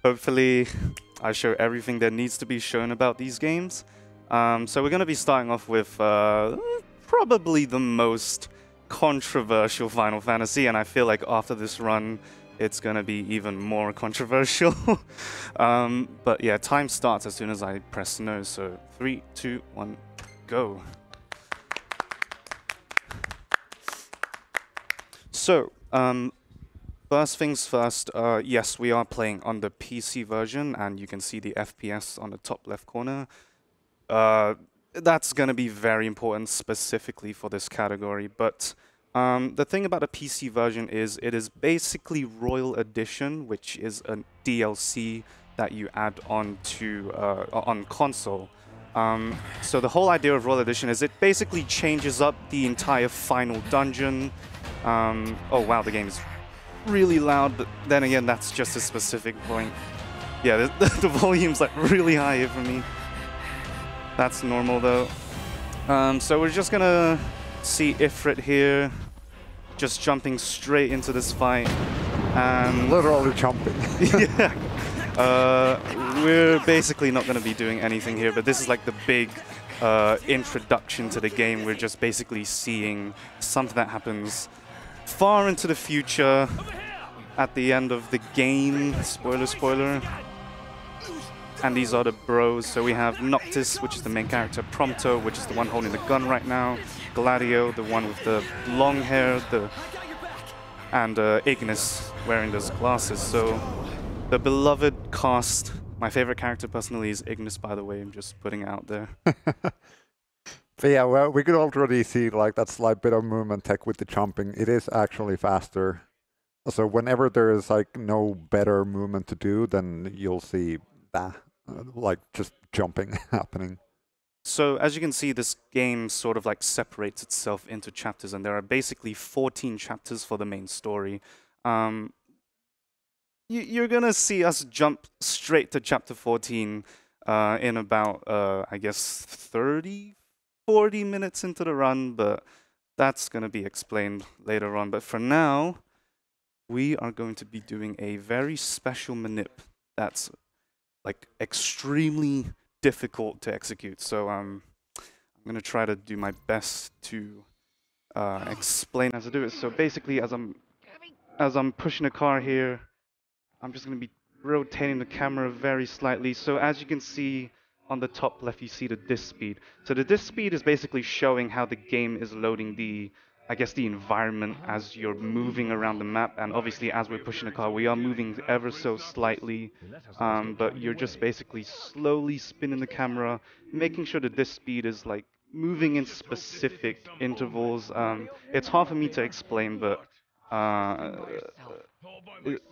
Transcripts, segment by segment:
Hopefully, I show everything that needs to be shown about these games. So we're going to be starting off with probably the most controversial Final Fantasy, and I feel like after this run, it's going to be even more controversial. But yeah, time starts as soon as I press no. So 3, 2, 1, go. So, first things first, yes, we are playing on the PC version, and you can see the FPS on the top left corner. That's going to be very important specifically for this category, but the thing about the PC version is it is basically Royal Edition, which is a DLC that you add on to on console. So the whole idea of Royal Edition is it basically changes up the entire final dungeon. Oh wow, the game is really loud, but then again, that's just a specific point. Yeah, the volume's like really high here for me. That's normal though. So we're just gonna see Ifrit here, just jumping straight into this fight. And literally jumping. Yeah. We're basically not gonna be doing anything here, but this is like the big introduction to the game. We're just basically seeing something that happens far into the future at the end of the game. Spoiler, spoiler. And these are the bros. So we have Noctis, which is the main character, Prompto, which is the one holding the gun right now, Gladio, the one with the long hair, and Ignis wearing those glasses. So the beloved cast. My favorite character personally is Ignis, by the way. I'm just putting it out there. But yeah, well, we could already see like that slight bit of movement tech with the jumping. It is actually faster. So whenever there is like no better movement to do, then you'll see that, like just jumping happening. So as you can see, this game sort of like separates itself into chapters, and there are basically 14 chapters for the main story. You're gonna see us jump straight to chapter 14 in about, I guess, 40 minutes into the run, but that's gonna be explained later on. But for now, we are going to be doing a very special manip that's like extremely difficult to execute. So I'm gonna try to do my best to explain how to do it. So basically, as I'm pushing a car here, I'm just gonna be rotating the camera very slightly. So as you can see on the top left, you see the disk speed. So the disk speed is basically showing how the game is loading the, I guess, the environment as you're moving around the map. And obviously, as we're pushing the car, we are moving ever so slightly. But you're just basically slowly spinning the camera, making sure that this speed is like moving in specific intervals. It's hard for me to explain, but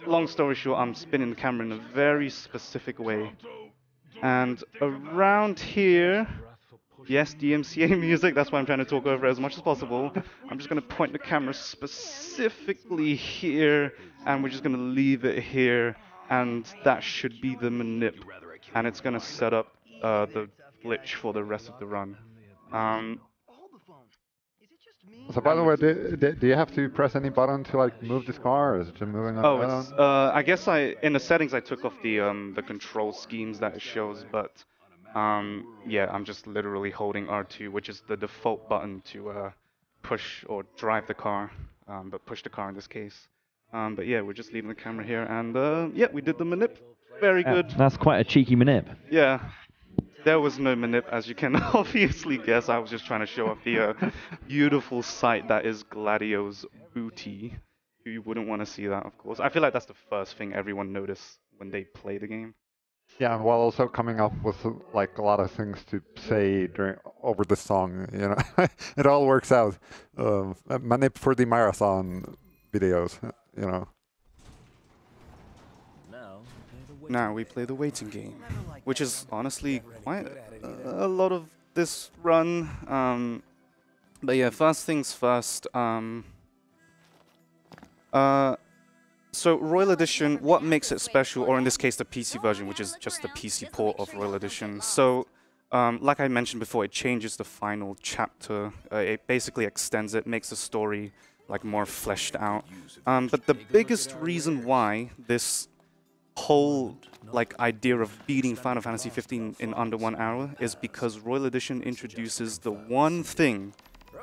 long story short, I'm spinning the camera in a very specific way. And around here, yes, DMCA music, that's why I'm trying to talk over it as much as possible. I'm just going to point the camera specifically here, and we're just going to leave it here, and that should be the manip. And it's going to set up the glitch for the rest of the run. So by the way, do you have to press any button to like move this car, or is it just moving on? Oh, it's, I guess in the settings I took off the control schemes that it shows, but yeah, I'm just literally holding R2, which is the default button to push or drive the car, but push the car in this case. But yeah, we're just leaving the camera here, and yeah, we did the manip. Very good. That's quite a cheeky manip. Yeah. There was no manip, as you can obviously guess. I was just trying to show off the beautiful sight that is Gladio's booty. You wouldn't want to see that, of course. I feel like that's the first thing everyone noticed when they play the game. Yeah, while also coming up with like a lot of things to say over the song, you know, it all works out. Manip for the marathon videos, you know. Now we play the waiting game, which is honestly quite a lot of this run. But yeah, first things first. So Royal Edition, what makes it special, or in this case the PC version, which is just the PC port of Royal Edition. So like I mentioned before, it changes the final chapter. It basically extends it, makes the story like more fleshed out. But the biggest reason why this whole like idea of beating Final Fantasy 15 in under 1 hour is because Royal Edition introduces the one thing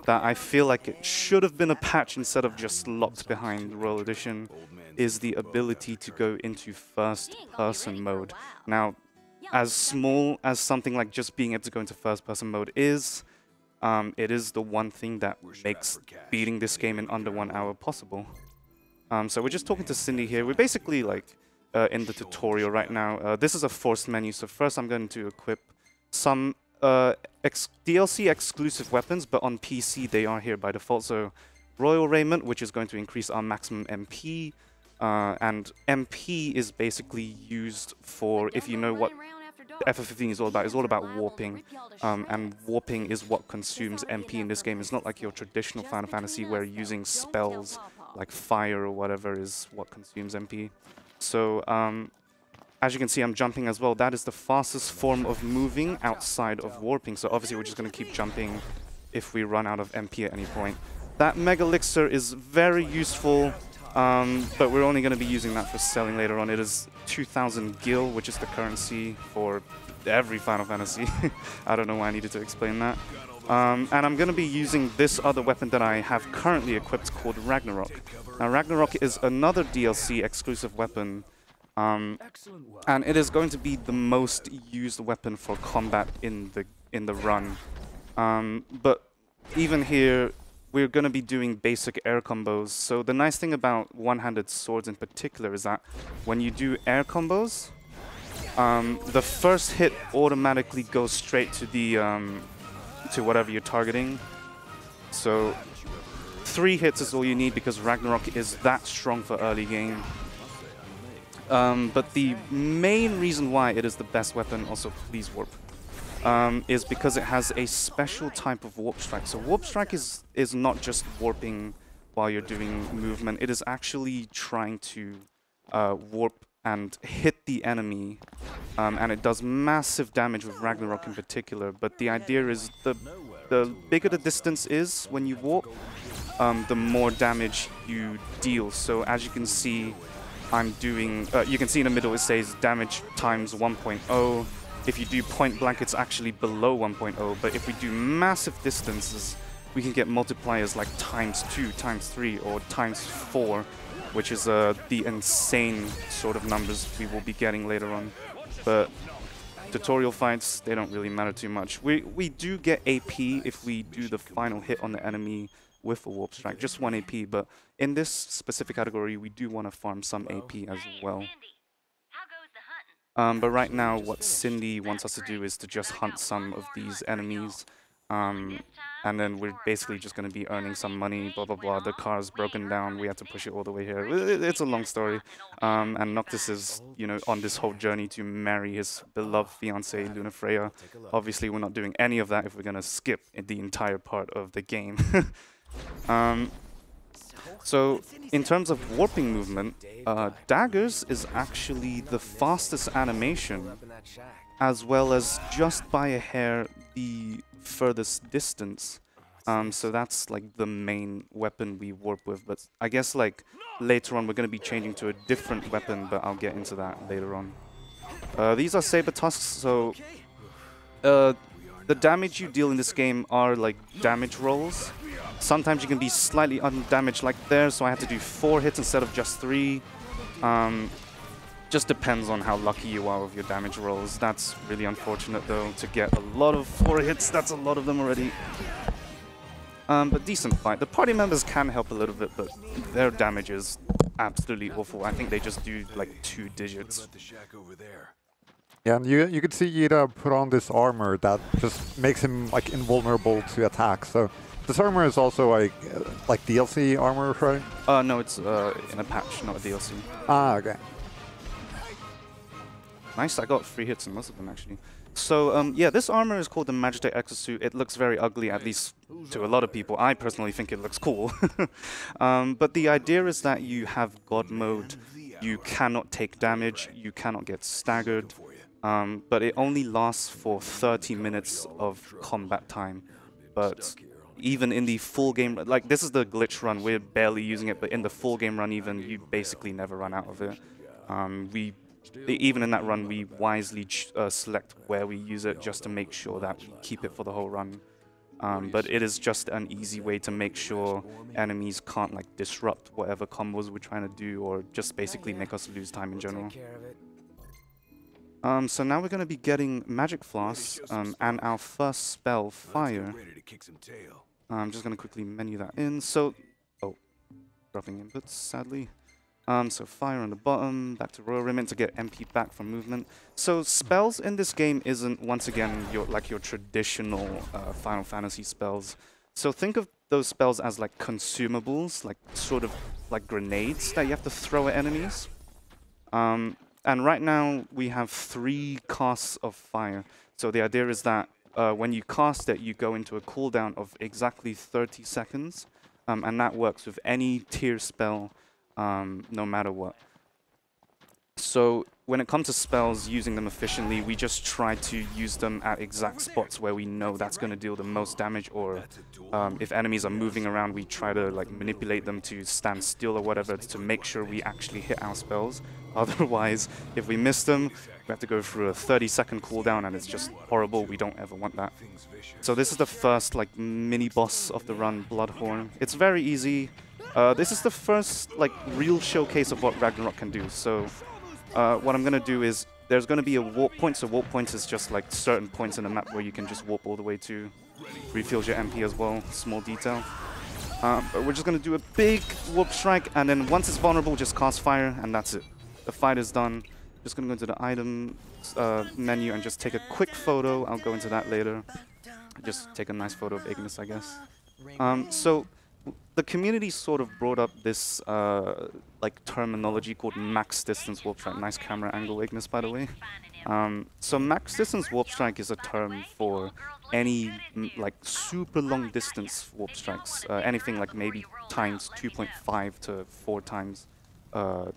that I feel like it should have been a patch instead of just locked behind Royal Edition, is the ability to go into first-person mode. Now, as small as something like just being able to go into first-person mode is, it is the one thing that makes beating this game in under 1 hour possible. So we're just talking to Cindy here. We're basically like in the tutorial right now. This is a forced menu, so first I'm going to equip some DLC exclusive weapons, but on PC they are here by default. So Royal Raiment, which is going to increase our maximum MP, and MP is basically used for, if you know what FF15 is all about. It's all about warping, and warping is what consumes MP in this game. It's not like your traditional Final Fantasy where using spells like fire or whatever is what consumes MP. So as you can see, I'm jumping as well. That is the fastest form of moving outside of warping. So obviously we're just going to keep jumping if we run out of MP at any point. That Mega Elixir is very useful, but we're only going to be using that for selling later on. It is 2,000 gil, which is the currency for every Final Fantasy. I don't know why I needed to explain that. And I'm going to be using this other weapon that I have currently equipped called Ragnarok. Now, Ragnarok is another DLC exclusive weapon, and it is going to be the most used weapon for combat in the run. But even here, we're going to be doing basic air combos. So the nice thing about one-handed swords in particular is that when you do air combos, the first hit automatically goes straight to the to whatever you're targeting. So 3 hits is all you need because Ragnarok is that strong for early game. But the main reason why it is the best weapon, also please warp, is because it has a special type of warp strike. So warp strike is not just warping while you're doing movement. It is actually trying to warp and hit the enemy, and it does massive damage with Ragnarok in particular. But the idea is the bigger the distance is when you warp, the more damage you deal. So as you can see, I'm doing, you can see in the middle it says damage times 1.0. If you do point blank, it's actually below 1.0, but if we do massive distances, we can get multipliers like ×2, ×3, or ×4, which is the insane sort of numbers we will be getting later on. But tutorial fights, they don't really matter too much. We do get AP if we do the final hit on the enemy with a warp strike, just 1 AP, but in this specific category, we do want to farm some AP as well. But right now, what Cindy wants us to do is to just hunt some of these enemies, and then we're basically just going to be earning some money, blah, blah, blah. The car's broken down. We had to push it all the way here. It's a long story. And Noctis is, you know, on this whole journey to marry his beloved fiancée, Luna Freya. Obviously, we're not doing any of that if we're going to skip the entire part of the game. So, in terms of warping movement, daggers is actually the fastest animation, as well as just by a hair the furthest distance. So that's like the main weapon we warp with. But I guess like later on we're going to be changing to a different weapon, but I'll get into that later on. These are saber tusks, so the damage you deal in this game are like damage rolls. Sometimes you can be slightly undamaged like there, so I had to do 4 hits instead of just 3. Just depends on how lucky you are with your damage rolls. That's really unfortunate though, to get a lot of 4 hits. That's a lot of them already. But decent fight. The party members can help a little bit, but their damage is absolutely awful. I think they just do like 2 digits. Yeah, and you could see Yida put on this armor that just makes him like invulnerable to attacks. So this armor is also like DLC armor, right? No, it's in a patch, not a DLC. Ah, okay. Nice, I got 3 hits in most of them actually. So yeah, this armor is called the Magitech Exosuit. It looks very ugly, at least to a lot of people. I personally think it looks cool. But the idea is that you have God mode. You cannot take damage, you cannot get staggered, but it only lasts for 30 minutes of combat time. But even in the full game, like this is the glitch run, we're barely using it, but in the full game run even, you basically never run out of it. We even in that run, we wisely select where we use it just to make sure that we keep it for the whole run. But it is just an easy way to make sure enemies can't like disrupt whatever combos we're trying to do, or just basically make us lose time in general. So now we're going to be getting Magic Floss and our first spell, Fire. I'm just going to quickly menu that in. So, oh, dropping inputs, sadly. So Fire on the bottom, back to Royal Remnant to get MP back from movement. So spells in this game isn't, once again, your traditional Final Fantasy spells. So think of those spells as like consumables, like sort of like grenades that you have to throw at enemies. And right now we have 3 casts of Fire. So the idea is that when you cast it, you go into a cooldown of exactly 30 seconds. And that works with any tier spell, no matter what. So when it comes to spells, using them efficiently, we just try to use them at exact spots where we know that's going to deal the most damage, or if enemies are moving around, we try to like manipulate them to stand still or whatever to make sure we actually hit our spells. Otherwise, if we miss them, we have to go through a 30-second cooldown, and it's just horrible. We don't ever want that. So this is the first like mini boss of the run, Bloodhorn. It's very easy. This is the first like real showcase of what Ragnarok can do. So what I'm going to do is there's going to be a warp point. So warp points is just like certain points in the map where you can just warp all the way to. Refills your MP as well, small detail. But we're just going to do a big warp strike, and then once it's vulnerable, just cast Fire, and that's it. The fight is done. Just going to go into the item menu and just take a quick photo. I'll go into that later. Just take a nice photo of Ignis, I guess. So the community sort of brought up this like terminology called max distance warp strike. Nice camera angle, Ignis, by the way. So max distance warp strike is a term for any like super long distance warp strikes. Anything like maybe times 2.5 to 4 times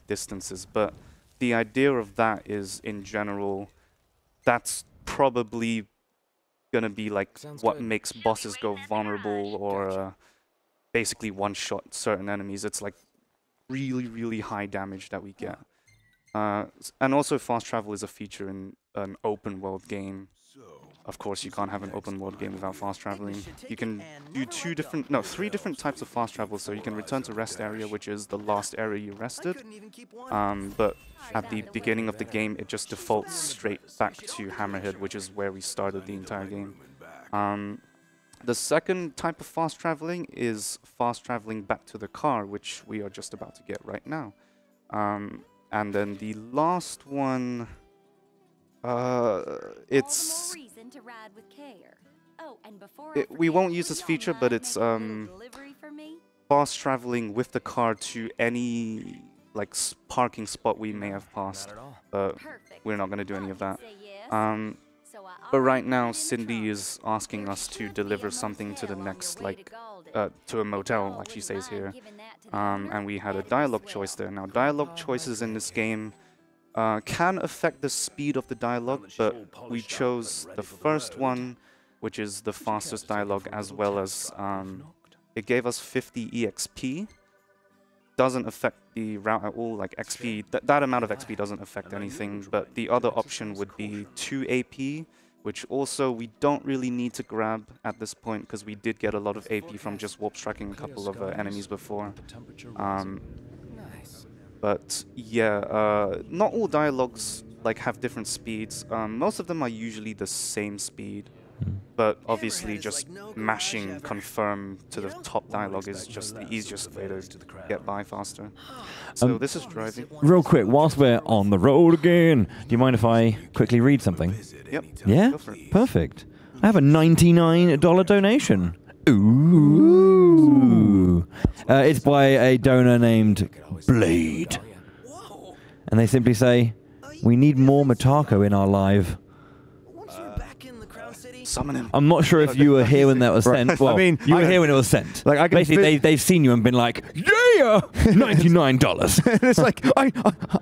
distances. But the idea of that is, in general, that's probably gonna be like what makes bosses go vulnerable, or basically one-shot certain enemies. It's like really, really high damage that we get. And also fast travel is a feature in an open world game. Of course, you can't have an open world game without fast traveling. You can do 3 different types of fast travel. So you can return to rest area, which is the last area you rested. But at the beginning of the game, it just defaults straight back to Hammerhead, which is where we started the entire game. The second type of fast traveling is fast traveling back to the car, which we are just about to get right now. And then the last one, it's... we won't use this feature, but it's fast traveling with the car to any like parking spot we may have passed. But we're not going to do any of that. But right now, Cindy is asking us to deliver something to the next, like, to a motel, like she says here. And we had a dialogue choice there. Now, dialogue choices in this game can affect the speed of the dialogue, but we chose the first one, which is the fastest dialogue, as well as it gave us 50 EXP. Doesn't affect the route at all, like XP. That amount of XP doesn't affect anything, but the other option would be 2 AP, which also we don't really need to grab at this point, because we did get a lot of AP from just warp striking a couple of enemies before. But yeah, not all dialogues like have different speeds. Most of them are usually the same speed. But obviously just mashing confirm to the top dialogue is just the easiest way to get by faster. So this is driving. Real quick, whilst we're on the road again, do you mind if I quickly read something? Yep. Yeah? Perfect. I have a $99 donation. Ooh. It's by a donor named Blade. And they simply say, "We need more Motako in our live." Summon him. I'm not sure if you were here when that was sent. Well, I mean, you were here when it was sent. Like, I can basically, they've seen you and been like, "Yeah, $99." It's like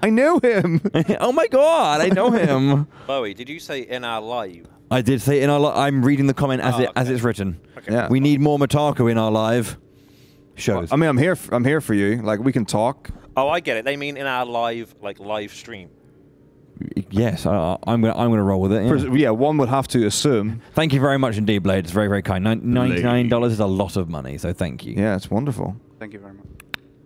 I know him. Oh my god, I know him. Bowie, did you say in our live? I did say in our live. I'm reading the comment as as it's written. Okay. Yeah. We need more Motako in our live shows. I mean, I'm here for you. Like, we can talk. Oh, I get it. They mean in our live, like live stream. Yes, I'm gonna roll with it. Yeah. Yeah, one would have to assume. Thank you very much indeed, Blade. It's very, very kind. $99 is a lot of money, so thank you. Yeah, it's wonderful. Thank you very much.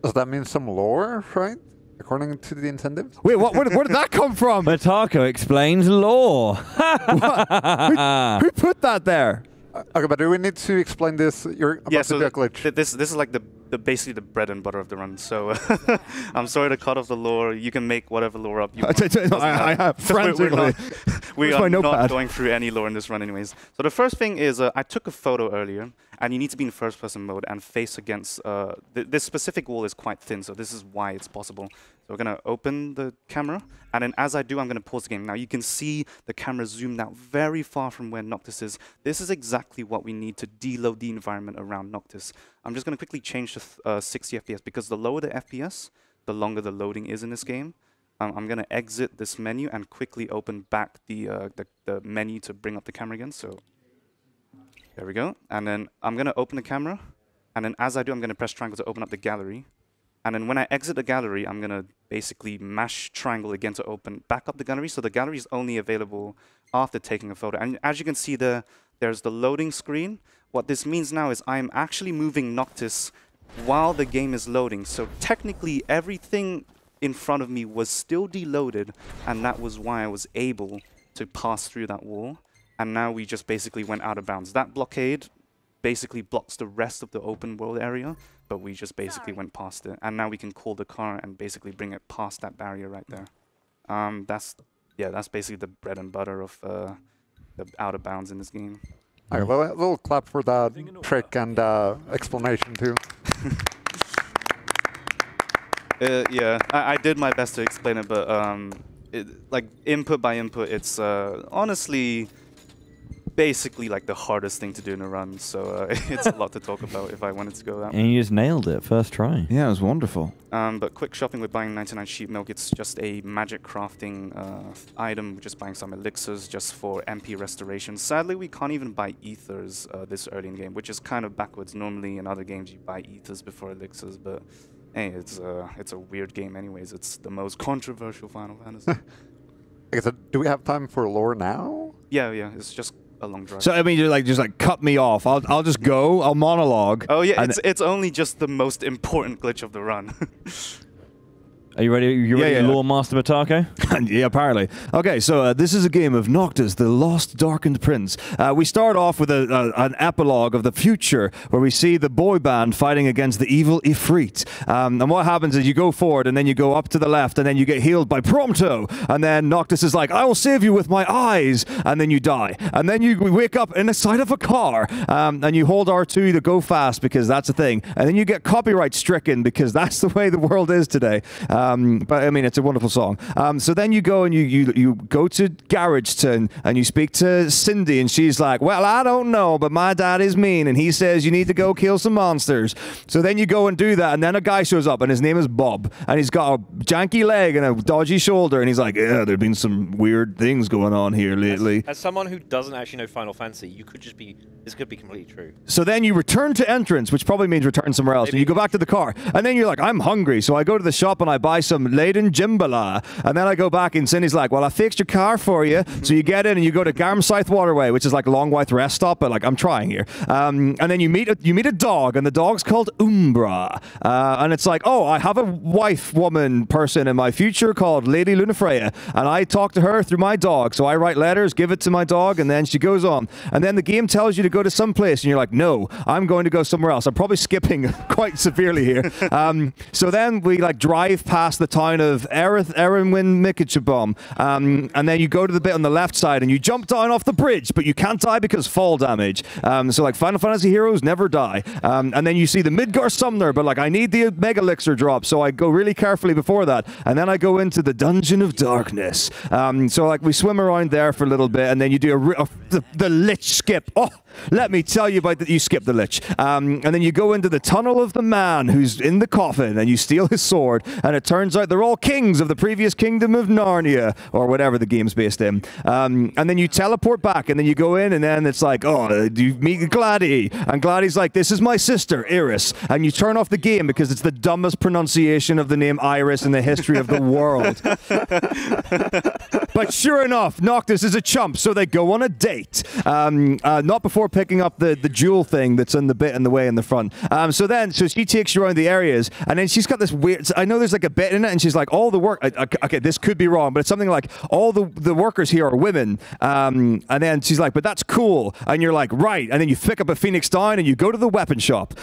Does that mean some lore, right? According to the incentives? Wait, what? Where did that come from? Matako explains lore. Who put that there? Okay, but do we need to explain this? You're about Yeah, to so do a glitch. this is like the basically the bread and butter of the run. So I'm sorry to cut off the lore. You can make whatever lore up you want. I have frantically. We Where's my are not notepad? going through any lore in this run anyways. So the first thing is I took a photo earlier, and you need to be in first person mode and face against this specific wall is quite thin, so this is why it's possible. So we're going to open the camera, and then as I do, I'm going to pause the game. Now you can see the camera zoomed out very far from where Noctis is. This is exactly what we need to deload the environment around Noctis. I'm just going to quickly change to 60 FPS, because the lower the FPS, the longer the loading is in this game. I'm going to exit this menu and quickly open back the menu to bring up the camera again. So there we go. And then I'm going to open the camera. And then as I do, I'm going to press triangle to open up the gallery. And then when I exit the gallery, I'm going to basically mash triangle again to open back up the gallery. So the gallery is only available after taking a photo. And as you can see, there's the loading screen. What this means now is I'm actually moving Noctis while the game is loading. So technically, everything in front of me was still deloaded, and that was why I was able to pass through that wall. And now we just basically went out of bounds. That blockade basically blocks the rest of the open world area, but we just basically went past it. And now we can call the car and basically bring it past that barrier right there. That's basically the bread and butter of the out of bounds in this game. A little clap for that trick and explanation too. Yeah, I did my best to explain it, but like input by input, it's honestly basically like the hardest thing to do in a run. So it's a lot to talk about if I wanted to go that way. And you just nailed it first try. Yeah, it was wonderful. But quick shopping with buying 99 sheep milk, it's just a magic crafting item. We're just buying some elixirs just for MP restoration. Sadly, we can't even buy ethers this early in the game, which is kind of backwards. Normally in other games you buy ethers before elixirs, but hey, it's a weird game anyways. It's the most controversial Final Fantasy. Okay, so do we have time for lore now? Yeah, it's just a long drive. So I mean, you're just like cut me off. I'll just go. I'll monologue. Oh yeah, it's only just the most important glitch of the run. Are you ready? You ready, Lore Master Matako? Yeah, apparently. Okay, so this is a game of Noctis, the Lost Darkened Prince. We start off with an epilogue of the future where we see the boy band fighting against the evil Ifrit. And what happens is you go forward and then you go up to the left and then you get healed by Prompto. And then Noctis is like, I will save you with my eyes. And then you die. And then you wake up in the side of a car and you hold R2 to go fast because that's a thing. And then you get copyright stricken because that's the way the world is today. But I mean, it's a wonderful song. So then you go and you go to Garageton and you speak to Cindy and she's like, well, I don't know, but my dad is mean and he says you need to go kill some monsters. So then you go and do that and then a guy shows up and his name is Bob and he's got a janky leg and a dodgy shoulder and he's like, yeah, there've been some weird things going on here lately. As someone who doesn't actually know Final Fantasy, you could just be, this could be completely true. So then you return to entrance, which probably means return somewhere else, and you go back to the car. And then you're like, I'm hungry. So I go to the shop and I buy some Leyden Jimbala. And then I go back and Cindy's like, well, I fixed your car for you. So you get in and you go to Garmscythe Waterway, which is like Longwythe rest stop, but like I'm trying here. And then you meet a dog, and the dog's called Umbra. And it's like, oh, I have a wife, woman, person in my future called Lady Lunafreya. And I talk to her through my dog. So I write letters, give it to my dog, and then she goes on. And then the game tells you to go to some place, and you're like, no, I'm going to go somewhere else. I'm probably skipping quite severely here. So then we like drive past the town of Erinwin Mikichabom, and then you go to the bit on the left side, and you jump down off the bridge, but you can't die because fall damage. So like Final Fantasy heroes never die. And then you see the Midgar Summoner, but like I need the Mega Elixir drop, so I go really carefully before that. And then I go into the Dungeon of Darkness. So like we swim around there for a little bit, and then you do the Lich skip. Oh, let me tell you about that. You skip the Lich. And then you go into the Tunnel of the Man who's in the coffin, and you steal his sword, and it turns turns out they're all kings of the previous kingdom of Narnia, or whatever the game's based in. And then you teleport back, and then you go in, and then it's like, oh, you meet Gladdy, and Gladdy's like, this is my sister, Iris, and you turn off the game because it's the dumbest pronunciation of the name Iris in the history of the world. But sure enough, Noctis is a chump, so they go on a date. Not before picking up the jewel thing that's in the bit in the way in the front. So she takes you around the areas, and then she's got this weird, I know there's like a bit in it, and she's like, all the work, okay, this could be wrong, but it's something like, all the workers here are women. And then she's like, but that's cool. And you're like, right. And then you pick up a Phoenix Down, and you go to the weapon shop.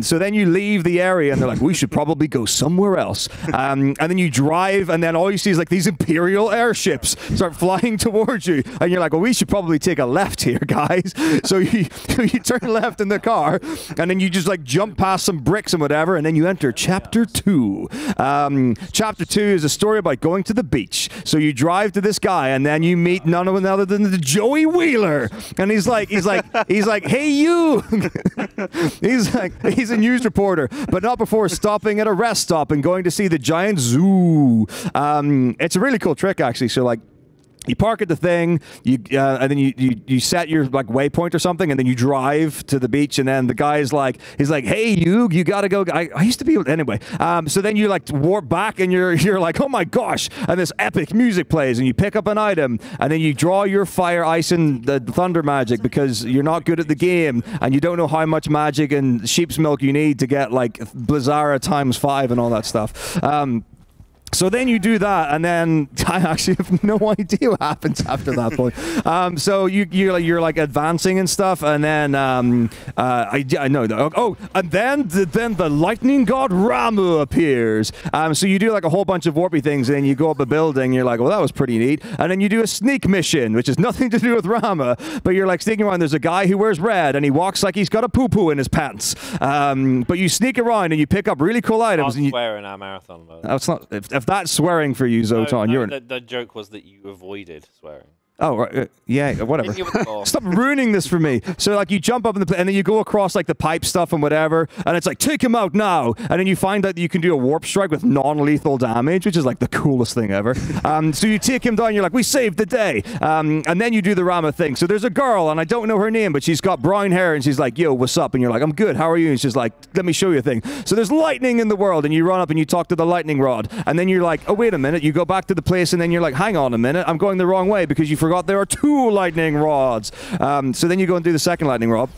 So then you leave the area, and they're like, we should probably go somewhere else. And then you drive, and then all you see is like these Imperial airships start flying towards you, and you're like, well, we should probably take a left here, guys. So you turn left in the car, and then you just like jump past some bricks and whatever, and then you enter Chapter 2. Chapter 2 is a story about going to the beach. So you drive to this guy, and then you meet none other than the Joey Wheeler, and he's like, hey you. he's a news reporter, but not before stopping at a rest stop and going to see the giant zoo. It's a really cool trick, actually. So like, you park at the thing, and then you set your like waypoint or something, and then you drive to the beach, and then the guy's like, he's like, hey, you gotta go. I used to be anyway. So then you like warp back, and you're like, oh my gosh, and this epic music plays, and you pick up an item, and then you draw your fire, ice, and the thunder magic because you're not good at the game, and you don't know how much magic and sheep's milk you need to get like Blizzara ×5 and all that stuff. So then you do that, and then I actually have no idea what happens after that point. So you're like advancing and stuff, and then I know that. Oh, and then the lightning god Ramu appears. So you do like a whole bunch of warpy things, and then you go up a building. You're like, well, that was pretty neat. And then you do a sneak mission, which has nothing to do with Rama, but you're like sneaking around. There's a guy who wears red, and he walks like he's got a poo-poo in his pants. But you sneak around, and you pick up really cool items. Can't swear in our marathon mode. That's not. If that's swearing for you, Zotan, you're... The joke was that you avoided swearing. Oh, right. Yeah, whatever. Stop ruining this for me. So, like, you jump up in the... And then you go across, like, the pipe stuff and whatever, and it's like, take him out now! And then you find out that you can do a warp strike with non-lethal damage, which is, like, the coolest thing ever. So you take him down, you're like, we saved the day! And then you do the Rama thing. So there's a girl, and I don't know her name, but she's got brown hair, and she's like, yo, what's up? And you're like, I'm good, how are you? And she's like, let me show you a thing. So there's lightning in the world, and you run up and you talk to the lightning rod. And then you're like, oh, wait a minute. You go back to the place, and then you're like, hang on a minute. I'm going the wrong way because you forgot there are 2 lightning rods. So then you go and do the second lightning rod.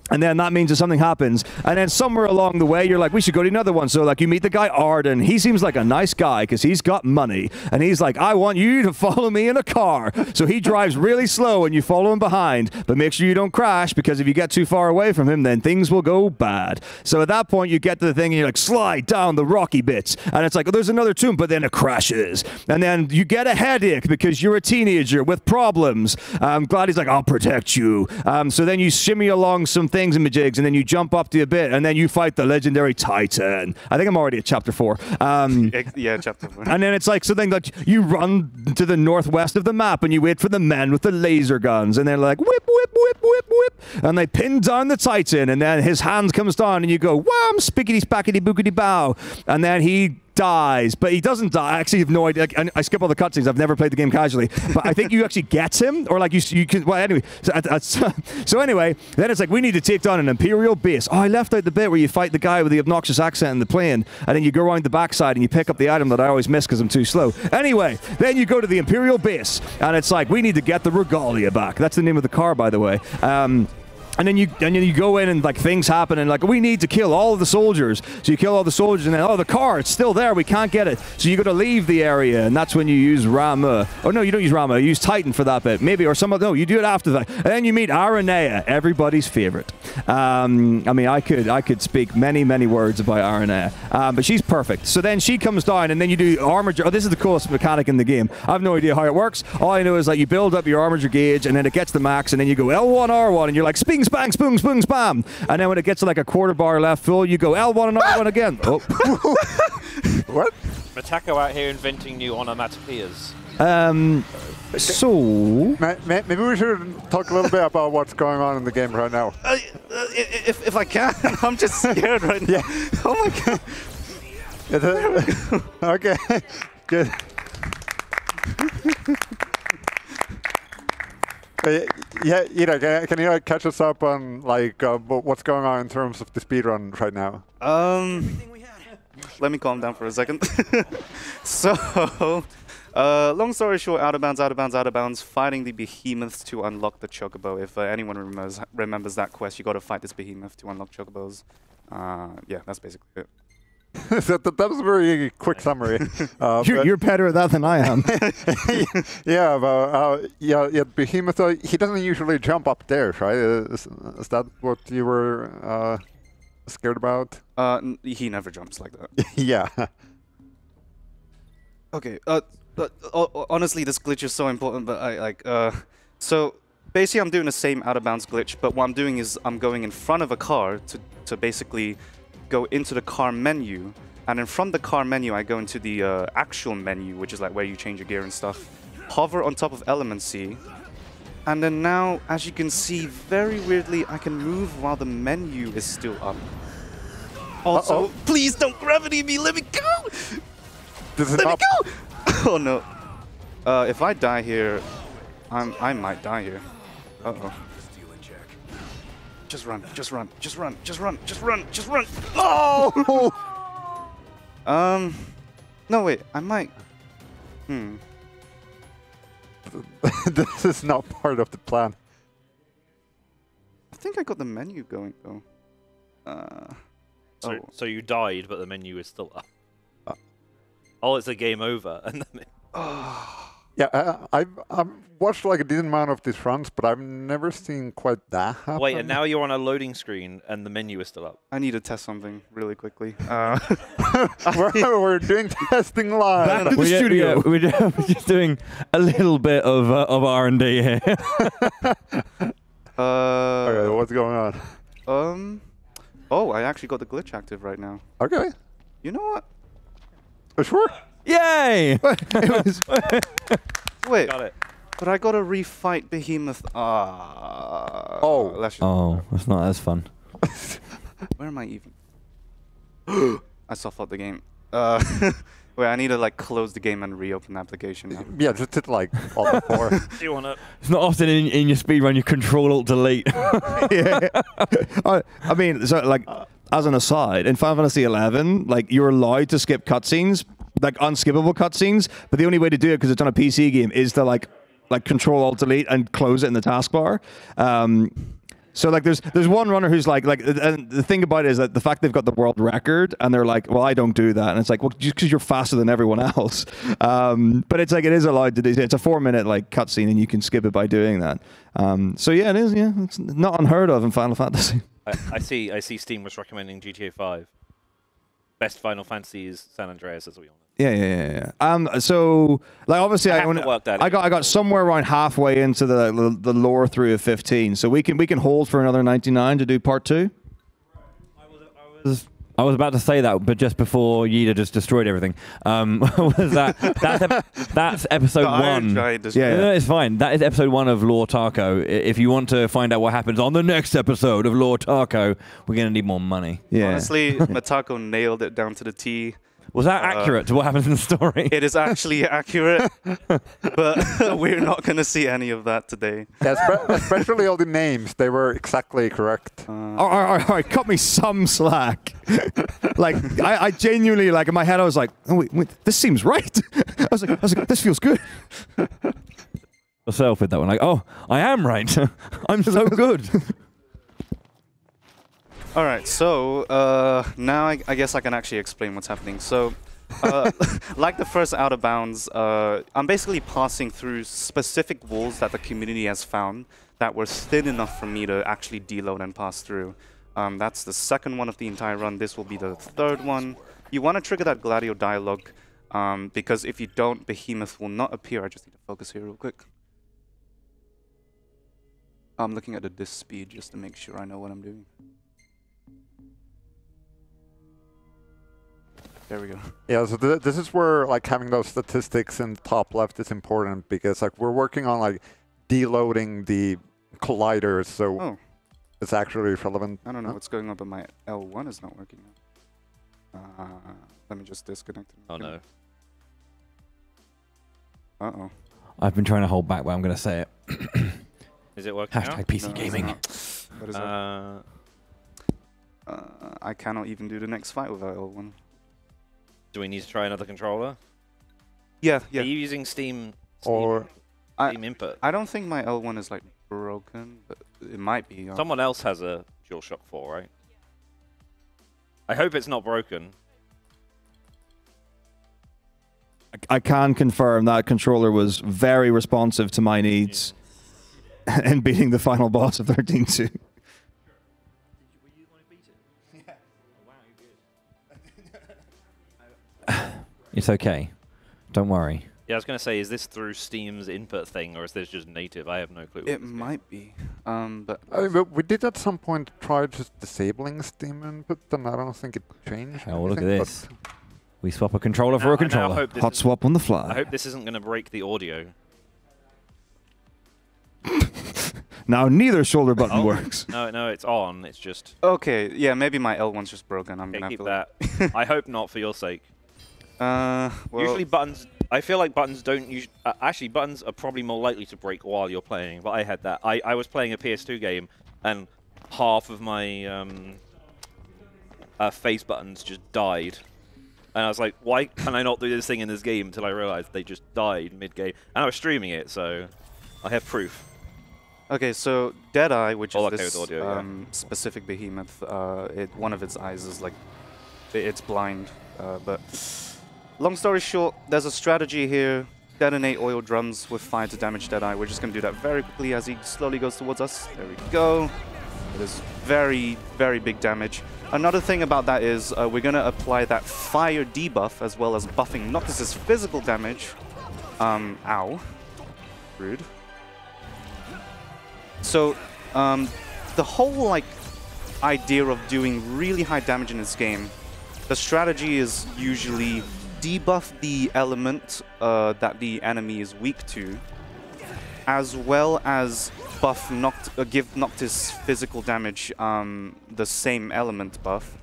And then that means that something happens. And then somewhere along the way, you're like, we should go to another one. So, like, you meet the guy Arden. He seems like a nice guy because he's got money. And he's like, I want you to follow me in a car. So he drives really slow and you follow him behind. But make sure you don't crash because if you get too far away from him, then things will go bad. So at that point, you get to the thing and you're like, slide down the rocky bits. And it's like, oh, there's another tomb, but then it crashes. And then you get a headache because you're a teenager with problems. I'm glad he's like, I'll protect you. So then you shimmy along some things and majigs, and then you jump up to a bit, and then you fight the legendary Titan. I think I'm already at Chapter 4. Yeah, Chapter 4. And then it's like, so then like you run to the northwest of the map, and you wait for the men with the laser guns, and they're like, whip, whip, whip, whip, whip, and they pin down the Titan, and then his hand comes down, and you go, wham, spickety, spackety, bookety, bow, and then he dies, but he doesn't die. I actually have no idea. I skip all the cutscenes. I've never played the game casually, but I think you actually get him, or like you can. Well, anyway. So anyway, then it's like we need to take down an Imperial base. Oh, I left out the bit where you fight the guy with the obnoxious accent in the plane, and then you go around the backside and you pick up the item that I always miss because I'm too slow. Anyway, then you go to the Imperial base, and it's like we need to get the Regalia back. That's the name of the car, by the way. And then you go in and like things happen and like we need to kill all of the soldiers. So you kill all the soldiers and then the car, it's still there, we can't get it. So you got to leave the area, and that's when you use Rama. Oh no, you don't use Rama. You use Titan for that bit, maybe, or some other. No, you do it after that. And then you meet Aranea, everybody's favorite. I mean, I could speak many words about Aranea, but she's perfect. So then she comes down, and then you do armature. Oh, this is the coolest mechanic in the game. I have no idea how it works. All I know is like you build up your armature gauge, and then it gets the max, and then you go L1 R1, and you're like sping spang spoong spoong spam, and then when it gets to like a quarter bar left full, you go L1 and R1 again. Oh. What? Matako out here inventing new onomatopoeias. So maybe we should talk a little bit about what's going on in the game right now. If I can, I'm just scared right now. Yeah. Oh my god. Okay, good. Yeah, can you catch us up on like what's going on in terms of the speedrun right now? Let me calm down for a second. So, long story short, out of bounds, fighting the behemoths to unlock the chocobo. If anyone remembers that quest, you got to fight this behemoth to unlock chocobos. Yeah, that's basically it. So that was a very quick summary. You're better at that than I am. Yeah, but behemoth. He doesn't usually jump up there, right? Is that what you were scared about? He never jumps like that. Yeah. Okay. Honestly, this glitch is so important, but so basically I'm doing the same out of bounds glitch, but what I'm doing is I'm going in front of a car to basically go into the car menu, and then from the car menu I go into the actual menu, which is like where you change your gear and stuff. Hover on top of element C, and then now, as you can see, very weirdly I can move while the menu is still up. Also, please don't gravity me, let me go! Let me go! Oh no. If I die here, I might die here. Uh-oh. Just run. Oh! No wait, I might. This is not part of the plan. I think I got the menu going though. So you died, but the menu is still up. Oh, it's a game over, and then. Yeah, I've watched like a decent amount of these runs, but I've never seen quite that happen. Wait, and now you're on a loading screen, and the menu is still up. I need to test something really quickly. We're doing testing live. Back to the studio. We're just doing a little bit of R&D here. Okay, what's going on? Oh, I actually got the glitch active right now. Okay. You know what? Sure. Yay! Wait. Got it. But I gotta refight Behemoth. That's not as fun. Where am I even? I soft-locked the game. Wait, I need to like close the game and reopen the application now. Yeah, just hit like Alt 4. Do you want to? It's not often in your speedrun you Control-Alt-Delete. Yeah. I mean, so like, as an aside, in Final Fantasy 11, like you're allowed to skip cutscenes, like unskippable cutscenes, but the only way to do it because it's on a PC game is to like Control-Alt-Delete and close it in the taskbar. So like there's one runner who's like and the thing about it is that the fact they've got the world record and they're like, well, I don't do that, and it's like, well, just because you're faster than everyone else. But it's like it is allowed to do. It's a 4-minute like cutscene and you can skip it by doing that. So yeah, it is. Yeah, it's not unheard of in Final Fantasy. I see Steam was recommending GTA 5. Best Final Fantasy is San Andreas, as we all know. Yeah. So like obviously I got somewhere around halfway into the lore through of 15, so we can hold for another 99 to do part 2. I was about to say that, but just before Yida just destroyed everything. That's episode 1. Yeah, it's fine. That is episode 1 of Lore Taco. If you want to find out what happens on the next episode of Lore Taco, we're gonna need more money. Yeah. Honestly, Matako nailed it down to the T. Was that accurate to what happens in the story? It is actually accurate, but we're not going to see any of that today. Yeah, especially all the names, they were exactly correct. All right, cut me some slack. Like, I genuinely, like, in my head, I was like, oh, wait, this seems right. I was like, this feels good. Myself with that one, like, oh, I am right. I'm so good. All right, so now I guess I can actually explain what's happening. So, like the first Out of Bounds, I'm basically passing through specific walls that the community has found that were thin enough for me to actually deload and pass through. That's the second one of the entire run. This will be the third one. You want to trigger that Gladio dialogue, because if you don't, Behemoth will not appear. I just need to focus here real quick. I'm looking at the disk speed just to make sure I know what I'm doing. There we go. Yeah, so this is where like having those statistics in the top left is important, because like we're working on like deloading the colliders, so it's actually relevant. I don't know what's going on, but my L1 is not working now. Let me just disconnect. Oh no. Uh-oh. I've been trying to hold back, but I'm going to say it. Is it working Hashtag out? PC No, gaming. it's not. What is that? I cannot even do the next fight without L1. Do we need to try another controller? Yeah, Are yeah. you using Steam Or input? I don't think my L1 is like broken, but it might be. Someone else has a DualShock 4, right? I hope it's not broken. I can confirm that controller was very responsive to my needs and beating the final boss of 13-2. It's okay. Don't worry. Yeah, I was going to say, is this through Steam's input thing, or is this just native? I have no clue. It might be. But but we did at some point try just disabling Steam input, and I don't think it changed. Oh, look at anything, this. We swap a controller for a I now controller. hope this Hot is- swap on the I fly. hope this isn't going to break the audio. Now neither shoulder button Oh. works. No, it's on. It's just... okay, yeah, maybe my L1's just broken. I'm Okay, gonna keep have that. I hope not, for your sake. Well, Usually buttons... I feel like buttons don't usually... actually, buttons are probably more likely to break while you're playing, but I had that. I was playing a PS2 game, and half of my face buttons just died. And I was like, why can I not do this thing in this game until I realized they just died mid-game. And I was streaming it, so I have proof. okay, so Deadeye, which All is okay this with audio, yeah. specific behemoth, one of its eyes is like, it's blind. But long story short, there's a strategy here. Detonate oil drums with fire to damage Deadeye. We're just going to do that very quickly as he slowly goes towards us. There we go. It is very, very big damage. Another thing about that is we're going to apply that fire debuff as well as buffing Noctis's physical damage. Ow. Rude. So the whole like idea of doing really high damage in this game, the strategy is usually debuff the element that the enemy is weak to, as well as buff give Noctis physical damage the same element buff.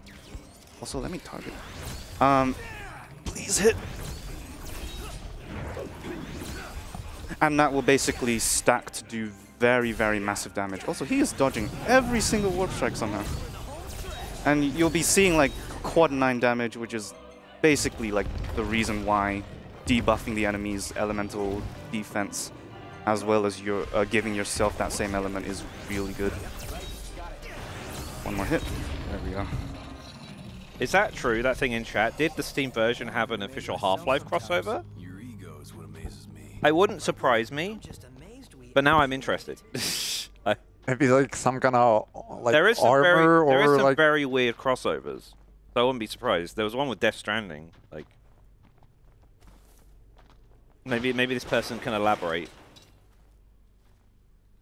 Also, let me target. Please hit. And that will basically stack to do very, very massive damage. Also, he is dodging every single warp strike somehow. And you'll be seeing like quad 9 damage, which is basically like the reason why debuffing the enemy's elemental defense as well as your giving yourself that same element is really good. One more hit. There we go. Is that true, that thing in chat? Did the Steam version have an official Half-Life crossover? Your ego is what amazes me. I wouldn't surprise me, but now I'm interested. Maybe like some kind of like there is some armor there is or some like very weird crossovers. So I wouldn't be surprised. There was one with Death Stranding. Like, maybe this person can elaborate.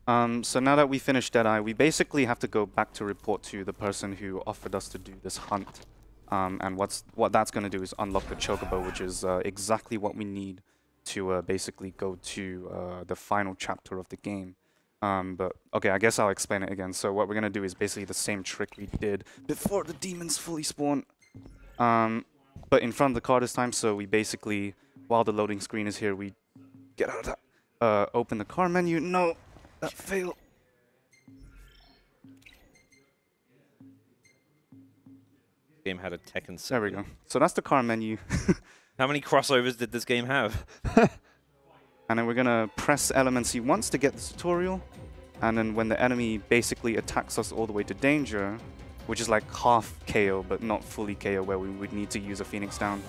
So now that we finished Deadeye, we basically have to go back to report to the person who offered us to do this hunt. And what that's going to do is unlock the Chocobo, which is exactly what we need to basically go to the final chapter of the game. But okay, I guess I'll explain it again. So what we're going to do is basically the same trick we did before the demons fully spawn. But in front of the car this time, so we basically, while the loading screen is here, we get out of that, open the car menu. No, that failed. Game had a Tekken. There we go. So that's the car menu. How many crossovers did this game have? And then we're going to press element C once to get the tutorial. And then when the enemy basically attacks us all the way to danger, which is like half KO, but not fully KO, where we would need to use a Phoenix down.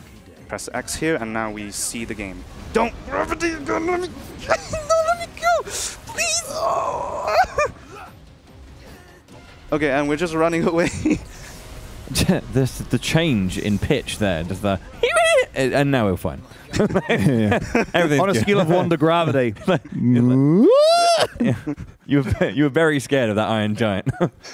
Press X here, and now we see the game. Don't gravity gun, let me let me go! Please! Oh. Okay, and we're just running away. The change in pitch there, does the and now we're fine. Everything's On a good. scale of 1 to gravity. Yeah. You were very scared of that Iron Giant.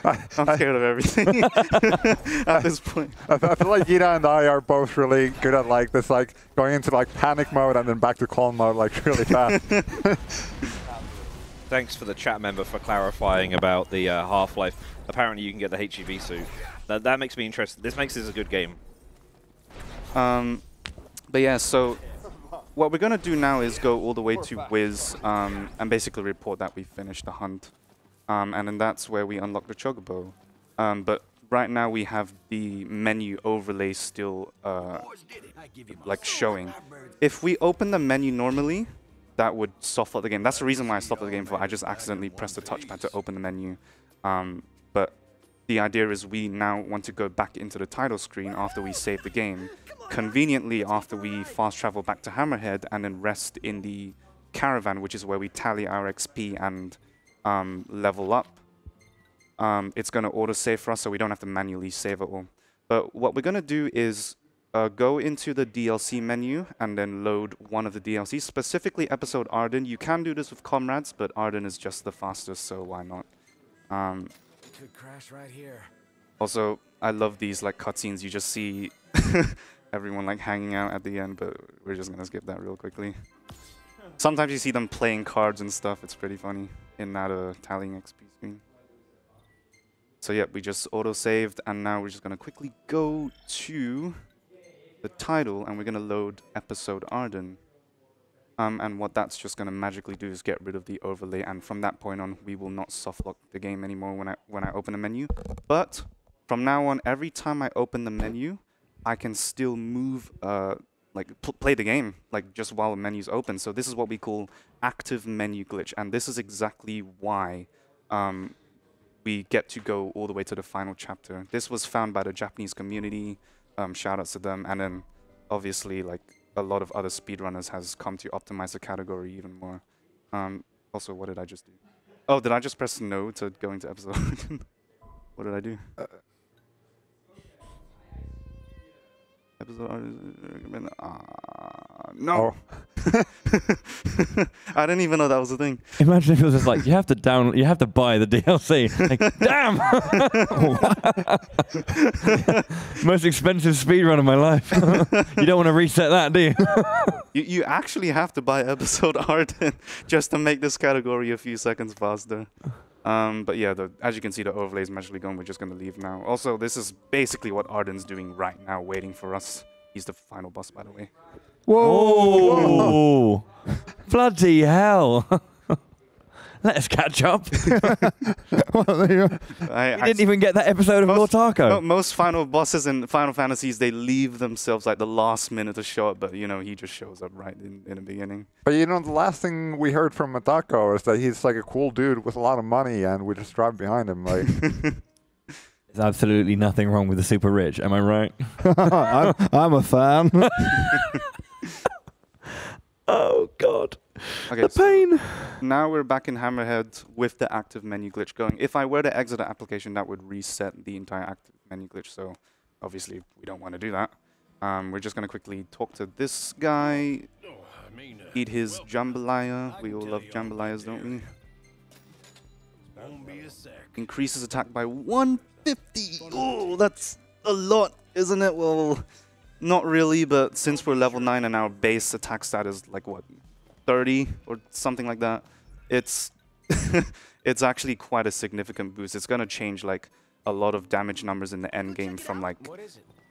I'm scared of everything at this point. I feel like Yida and I are both really good at like this, like going into like panic mode and then back to calm mode like really fast. Thanks for the chat member for clarifying about the Half-Life. Apparently you can get the HEV suit. That makes me interested. This makes this a good game. But yeah, so what we're gonna do now is go all the way to Wiz and basically report that we finished the hunt. And then that's where we unlock the Chocobo. But right now we have the menu overlay still like showing. If we open the menu normally, that would soft lock the game. That's the reason why I stopped the game for. I just accidentally pressed the touchpad to open the menu. But the idea is we now want to go back into the title screen after we save the game. Conveniently, after we fast travel back to Hammerhead and then rest in the caravan, which is where we tally our XP and level up. It's going to auto-save for us, so we don't have to manually save it all. But what we're going to do is go into the DLC menu and then load one of the DLCs, specifically episode Arden. You can do this with Comrades, but Arden is just the fastest, so why not? Could crash right here. Also, I love these like cutscenes. You just see everyone like hanging out at the end, but we're just going to skip that real quickly. Sometimes you see them playing cards and stuff. It's pretty funny in that tallying XP screen. So yeah, we just auto-saved, and now we're just going to quickly go to the title, and we're going to load episode Arden. And what that's just going to magically do is get rid of the overlay, and from that point on, we will not softlock the game anymore when I open the menu. But from now on, every time I open the menu, I can still move, play the game, like just while the menu's open. So this is what we call active menu glitch, and this is exactly why we get to go all the way to the final chapter. This was found by the Japanese community. Shout outs to them, and then obviously like a lot of other speedrunners has come to optimize the category even more. Also, what did I just do? Oh, did I just press no to go into episode? What did I do? No. I didn't even know that was a thing. Imagine if it was just like, you have to buy the DLC. Like, damn! Most expensive speedrun of my life. You don't want to reset that, do you? You actually have to buy episode Arden just to make this category a few seconds faster. But yeah, as you can see, the overlay is magically gone. We're just going to leave now. Also, this is basically what Arden's doing right now, waiting for us. He's the final boss, by the way. Whoa! Bloody hell! Let us catch up. Well, there you go. We didn't even get that episode of Mortaco. Most final bosses in Final Fantasies, they leave themselves like the last minute to show up, but you know, he just shows up right in the beginning. But you know, the last thing we heard from Matako is that he's like a cool dude with a lot of money, and we just drive behind him. Like, There's absolutely nothing wrong with the super rich, am I right? I'm a fan. Oh, God. Okay, The pain. now we're back in Hammerhead with the active menu glitch going. If I were to exit the application, that would reset the entire active menu glitch, so obviously we don't want to do that. We're just going to quickly talk to this guy, eat his jambalaya. We all love jambalayas, don't we? Won't be a sec. Increases attack by 150. Oh, that's a lot, isn't it? Well, not really, but since we're level 9 and our base attack stat is like what, 30 or something like that, it's it's actually quite a significant boost. It's going to change like a lot of damage numbers in the end game from like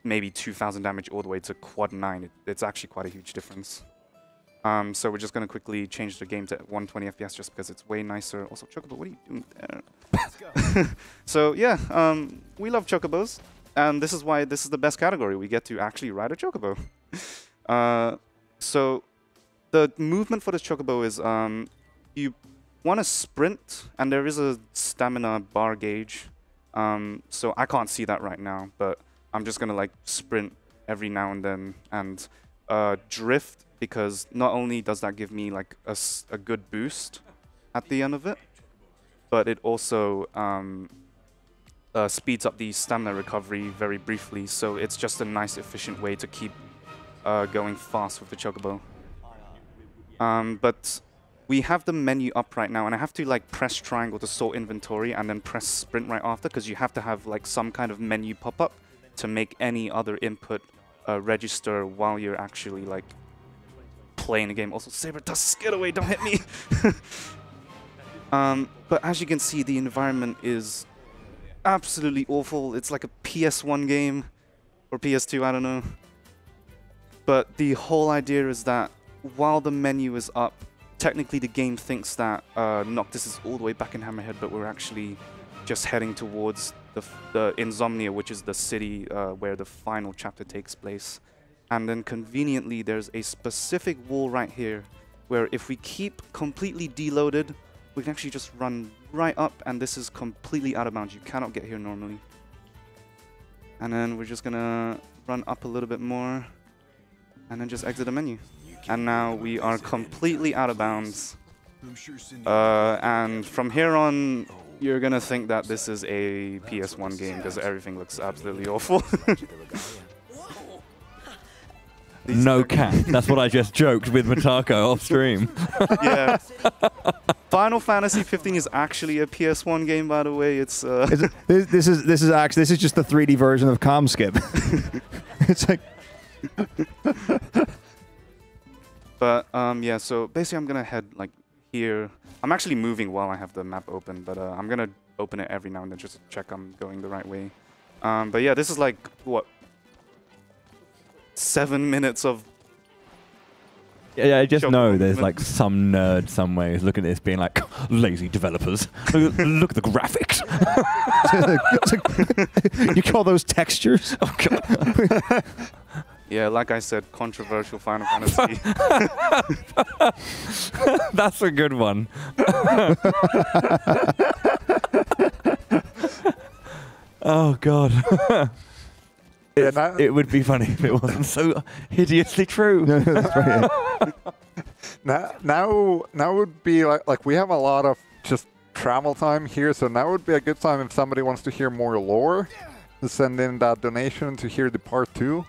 maybe 2,000 damage all the way to quad 9. It's actually quite a huge difference. So we're just going to quickly change the game to 120 FPS just because it's way nicer. Also, Chocobo, what are you doing there? So yeah, we love Chocobos, and this is why this is the best category. We get to actually ride a Chocobo. So the movement for this Chocobo is you want to sprint, and there is a stamina bar gauge. So I can't see that right now, but I'm just going to like sprint every now and then, and drift, because not only does that give me like a good boost at the end of it, but it also speeds up the stamina recovery very briefly, so it's just a nice efficient way to keep going fast with the Chocobo. But we have the menu up right now, and I have to like press triangle to sort inventory and then press sprint right after, because you have to have like some kind of menu pop up to make any other input register while you're actually like playing the game. Also, Saber Tusks, get away, don't hit me. But as you can see, the environment is absolutely awful. It's like a PS1 game or PS2, I don't know. But the whole idea is that while the menu is up, technically the game thinks that Noctis is all the way back in Hammerhead, but we're actually just heading towards the Insomnia, which is the city where the final chapter takes place. And then conveniently, there's a specific wall right here where if we keep completely deloaded, we can actually just run right up, and this is completely out of bounds. You cannot get here normally. And then we're just gonna run up a little bit more, and then just exit the menu. And now we are completely out of bounds. And from here on, you're gonna think that this is a PS1 game because everything looks absolutely awful. No cap. That's what I just joked with Matako off stream. Yeah. Final Fantasy 15 is actually a PS1 game, by the way. It's This is just the 3D version of Comskip. It's like. But yeah, so basically I'm gonna head like here. I'm actually moving while I have the map open, but I'm gonna open it every now and then just to check I'm going the right way. But yeah, this is like what, 7 minutes of. Yeah, I just Chocobo know there's movement. like some nerd somewhere who's looking at this being like, lazy developers. Look at the graphics. You call those textures? Oh, God. Yeah, like I said, controversial Final Fantasy. That's a good one. Oh, God. It would be funny if it wasn't so hideously true. That's right. Now would be like we have a lot of just travel time here, so now would be a good time if somebody wants to hear more lore, to send in that donation to hear the part 2.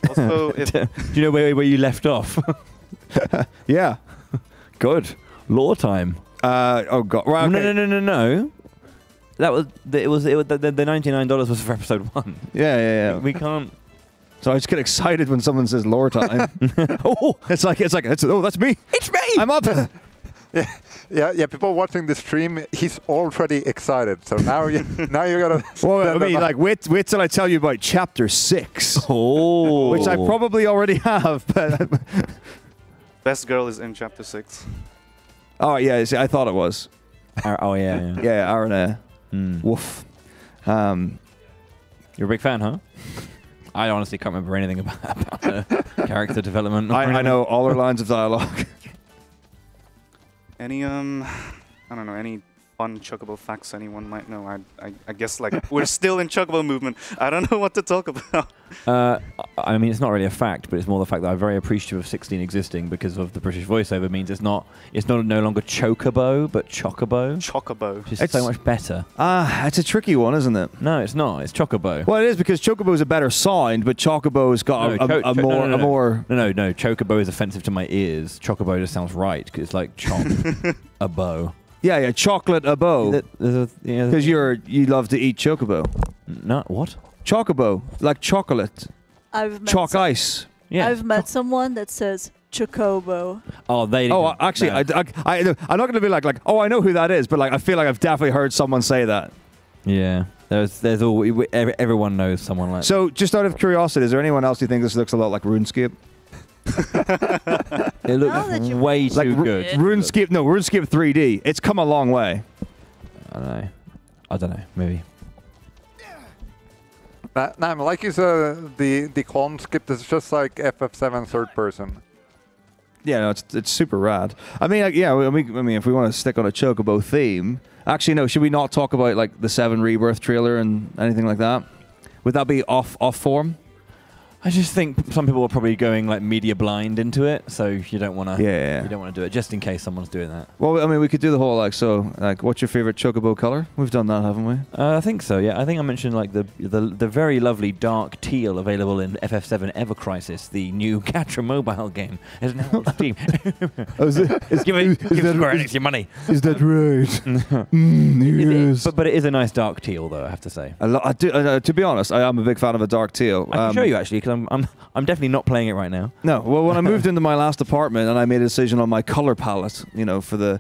Also, if Do you know where you left off? Yeah. Good. Lore time. Oh God. Right, okay. No. That was the $99 was for episode 1. Yeah. We can't. So I just get excited when someone says lore time. Oh, it's like oh, that's me. It's me. I'm up. Yeah. People watching the stream, he's already excited. So now you gotta. Well, I mean, like wait till I tell you about chapter 6. Oh. Which I probably already have. But Best Girl is in chapter 6. oh yeah, see, I thought it was. Oh yeah. Yeah, Arna. Woof. You're a big fan, huh? I honestly can't remember anything about character development. I know all her lines of dialogue. Any I don't know, any fun Chocobo facts anyone might know? I guess like we're still in Chocobo movement. I don't know what to talk about. I mean, it's not really a fact, but it's more the fact that I'm very appreciative of 16 existing because of the British voiceover. Means it's no longer Chocobo, but Chocobo. Chocobo. Which is so much better. It's a tricky one, isn't it? No, it's not. It's Chocobo. Well, it is because Chocobo is a better sound, but Chocobo's got a more. No. Chocobo is offensive to my ears. Chocobo just sounds right because it's like chop a bow. Yeah, chocolate a bow. Because you love to eat chocobo. No, what? Chocobo, like chocolate. Chalk ice. Yeah. I've met someone that says Chocobo. Oh, they. Oh, actually, no. I'm not going to be like, oh, I know who that is, but like, I feel like I've definitely heard someone say that. Yeah. There's all. Everyone knows someone like. So, just out of curiosity, is there anyone else who thinks this looks a lot like RuneScape? It looks way too good. RuneScape 3D. It's come a long way. I don't know. Maybe. Like you said, the clone skip is just like FF7 third person. Yeah, no, it's super rad. I mean, like, yeah, I mean, if we want to stick on a Chocobo theme, actually, no. Should we not talk about like the 7 Rebirth trailer and anything like that? Would that be off form? I just think some people are probably going like media blind into it, so you don't want to. Yeah. You don't want to do it just in case someone's doing that. Well, I mean, we could do the whole like, what's your favorite Chocobo color? We've done that, haven't we? I think so. Yeah, I think I mentioned like the very lovely dark teal available in FF7 Ever Crisis, the new Gatra mobile game. It's now on Steam. It's give Square Enix your money. Is that right? Yes. But it is a nice dark teal, though. I have to say. To be honest, I am a big fan of a dark teal. I can show you actually because I'm definitely not playing it right now. No, well, when I moved into my last apartment and I made a decision on my color palette, for the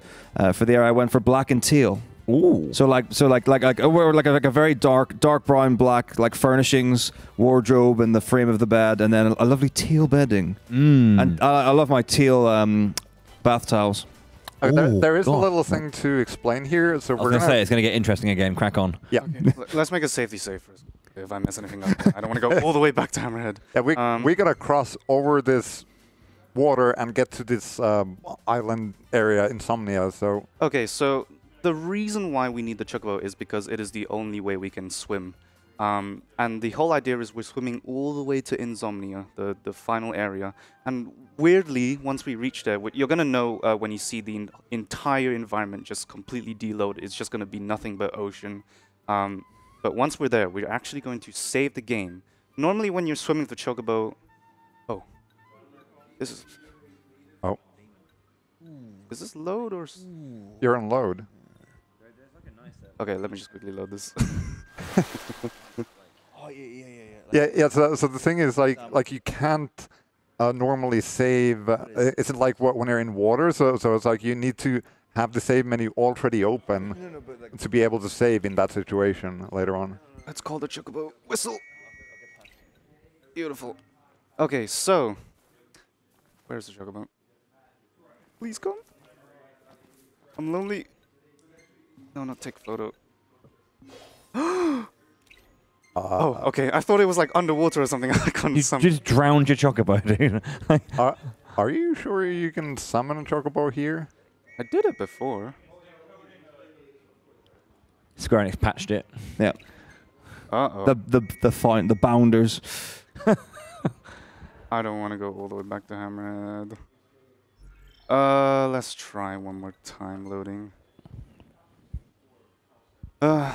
area, I went for black and teal. Ooh. So like a very dark brown black like furnishings, wardrobe, and the frame of the bed, and then a lovely teal bedding. And I love my teal bath towels. There is God. a little thing to explain here. So I was we're going gonna to say, it's going to get interesting again. Crack on. yeah. Let's make a safety save first. If I mess anything up, I don't want to go all the way back to Hammerhead. Yeah, we gotta cross over this water and get to this island area, Insomnia. So Okay, so the reason why we need the chocobo is because it is the only way we can swim. And the whole idea is we're swimming all the way to Insomnia, the final area. And weirdly, once we reach there, you're going to know when you see the entire environment just completely deload. It's just going to be nothing but ocean. But once we're there, we're actually going to save the game. Normally when you're swimming the chocobo... Oh. This is... Oh. Is this load or... you're on load. Okay, let me just quickly load this. Yeah. So the thing is, like you can't normally save. It's like when you're in water. So it's like you need to have the save menu already open to be able to save in that situation later on. Let's call the chocobo whistle. Beautiful. Okay, so where's the chocobo? Please come. I'm lonely. No, not take photo. Oh, okay. I thought it was like underwater or something. I couldn't You summon. just drowned your chocobo, dude. Are you sure you can summon a chocobo here? I did it before. Square Enix patched it. Yeah. Uh-oh. The bounders. I don't want to go all the way back to Hammerhead. Let's try one more time loading. Well,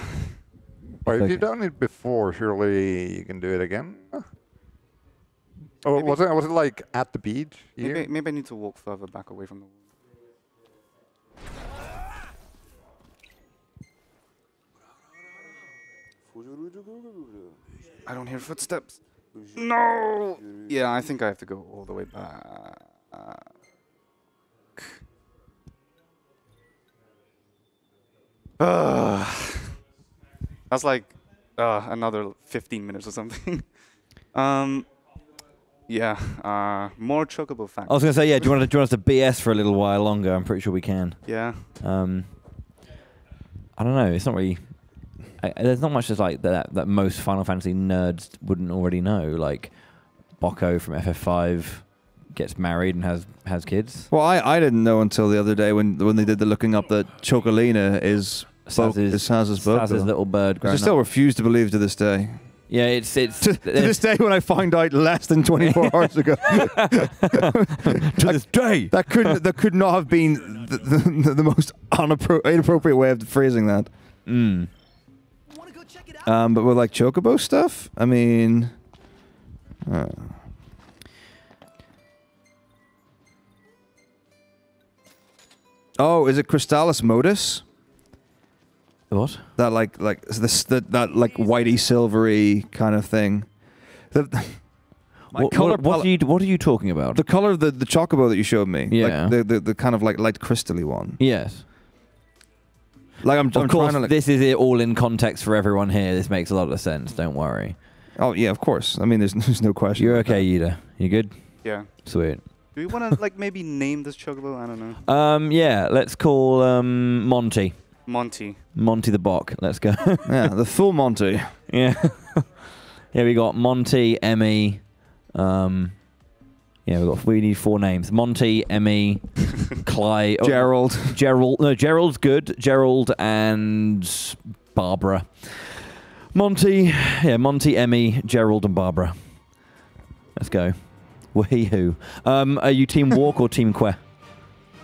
if you've done it before, surely you can do it again. Oh, Maybe- was it like at the beach here? Maybe I need to walk further back away from the wall. I don't hear footsteps. No! Yeah, I think I have to go all the way back. That's like another 15 minutes or something. Yeah, more chocobo facts. I was going to say, yeah, do you want us to BS for a little while longer? I'm pretty sure we can. Yeah. I don't know. It's not really... there's not much just like that most Final Fantasy nerds wouldn't already know. Like, Bocco from FF5 gets married and has kids. Well, I didn't know until the other day when they did the looking up that Chocolina is Saz's book. Saz's little bird I growing still up. refuse to believe to this day. Yeah, it's To this day, when I find out less than 24 hours ago, to this day. that could not have been the most inappropriate way of phrasing that. But with like Chocobo stuff, I mean, oh, is it Crystallis Modus? What? That that whitey silvery kind of thing. What are you talking about? The color of the chocobo that you showed me. Yeah. Like the kind of like light crystally one. Yes. Like I'm Of trying course, to like, this is it all in context for everyone here. This makes a lot of sense. Don't worry. oh yeah, of course. I mean, there's no question. You're about okay, Yida. You good? Yeah. Sweet. Do we want to like maybe name this chocobo? I don't know. Yeah. Let's call Monty. Monty. Monty the Bok. Let's go. that. Yeah, the full Monty. Yeah. Yeah, we got Monty, Emmy. Yeah, we need 4 names: Monty, Emmy, Clyde, Gerald. Gerald. No, Gerald's good. Gerald and Barbara. Monty, Emmy, Gerald, and Barbara. Let's go. Wahoo. Are you Team Walk or Team Que?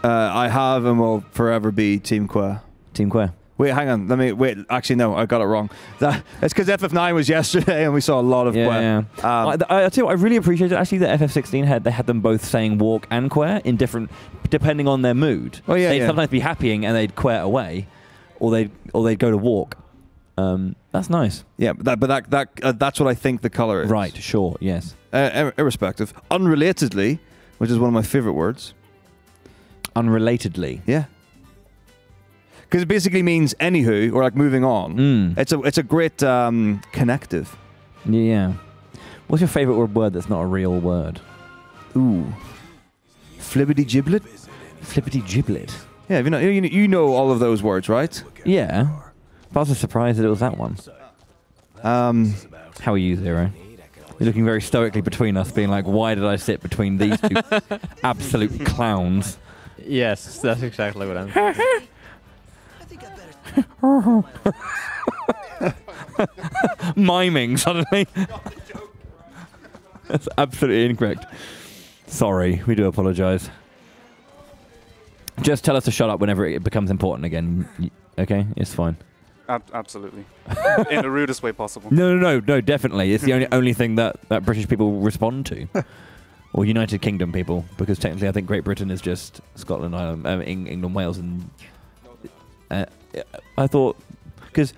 I have and will forever be Team Que. Team Que. Wait, hang on. Wait. Actually, no, I got it wrong. It's because FF9 was yesterday, and we saw a lot of Que. Yeah. I tell you what, I really appreciated actually that FF16 had them both saying Walk and Que in different, depending on their mood. Oh yeah, They'd sometimes be happying and they'd Que away, or they'd go to Walk. That's nice. Yeah, but that's what I think the color is. Right. Sure. Yes. Irrespective. Unrelatedly, which is one of my favorite words. Unrelatedly. Yeah. because it basically means anywho or like moving on. It's a great connective. Yeah. What's your favorite word that's not a real word? Ooh, flippity giblet. Flippity giblet. Yeah, you know all of those words, right? Yeah. But I was surprised that it was that one. How are you, Zero? You're looking very stoically between us, being like, why did I sit between these two absolute clowns? Yes, that's exactly what I'm Miming suddenly. That's absolutely incorrect. Sorry, we do apologize. Just tell us to shut up whenever it becomes important again. Okay, it's fine. Absolutely. In the rudest way possible. No, definitely. It's the only thing that British people respond to. Or United Kingdom people, because technically I think Great Britain is just Scotland, Ireland, England, Wales, and I thought because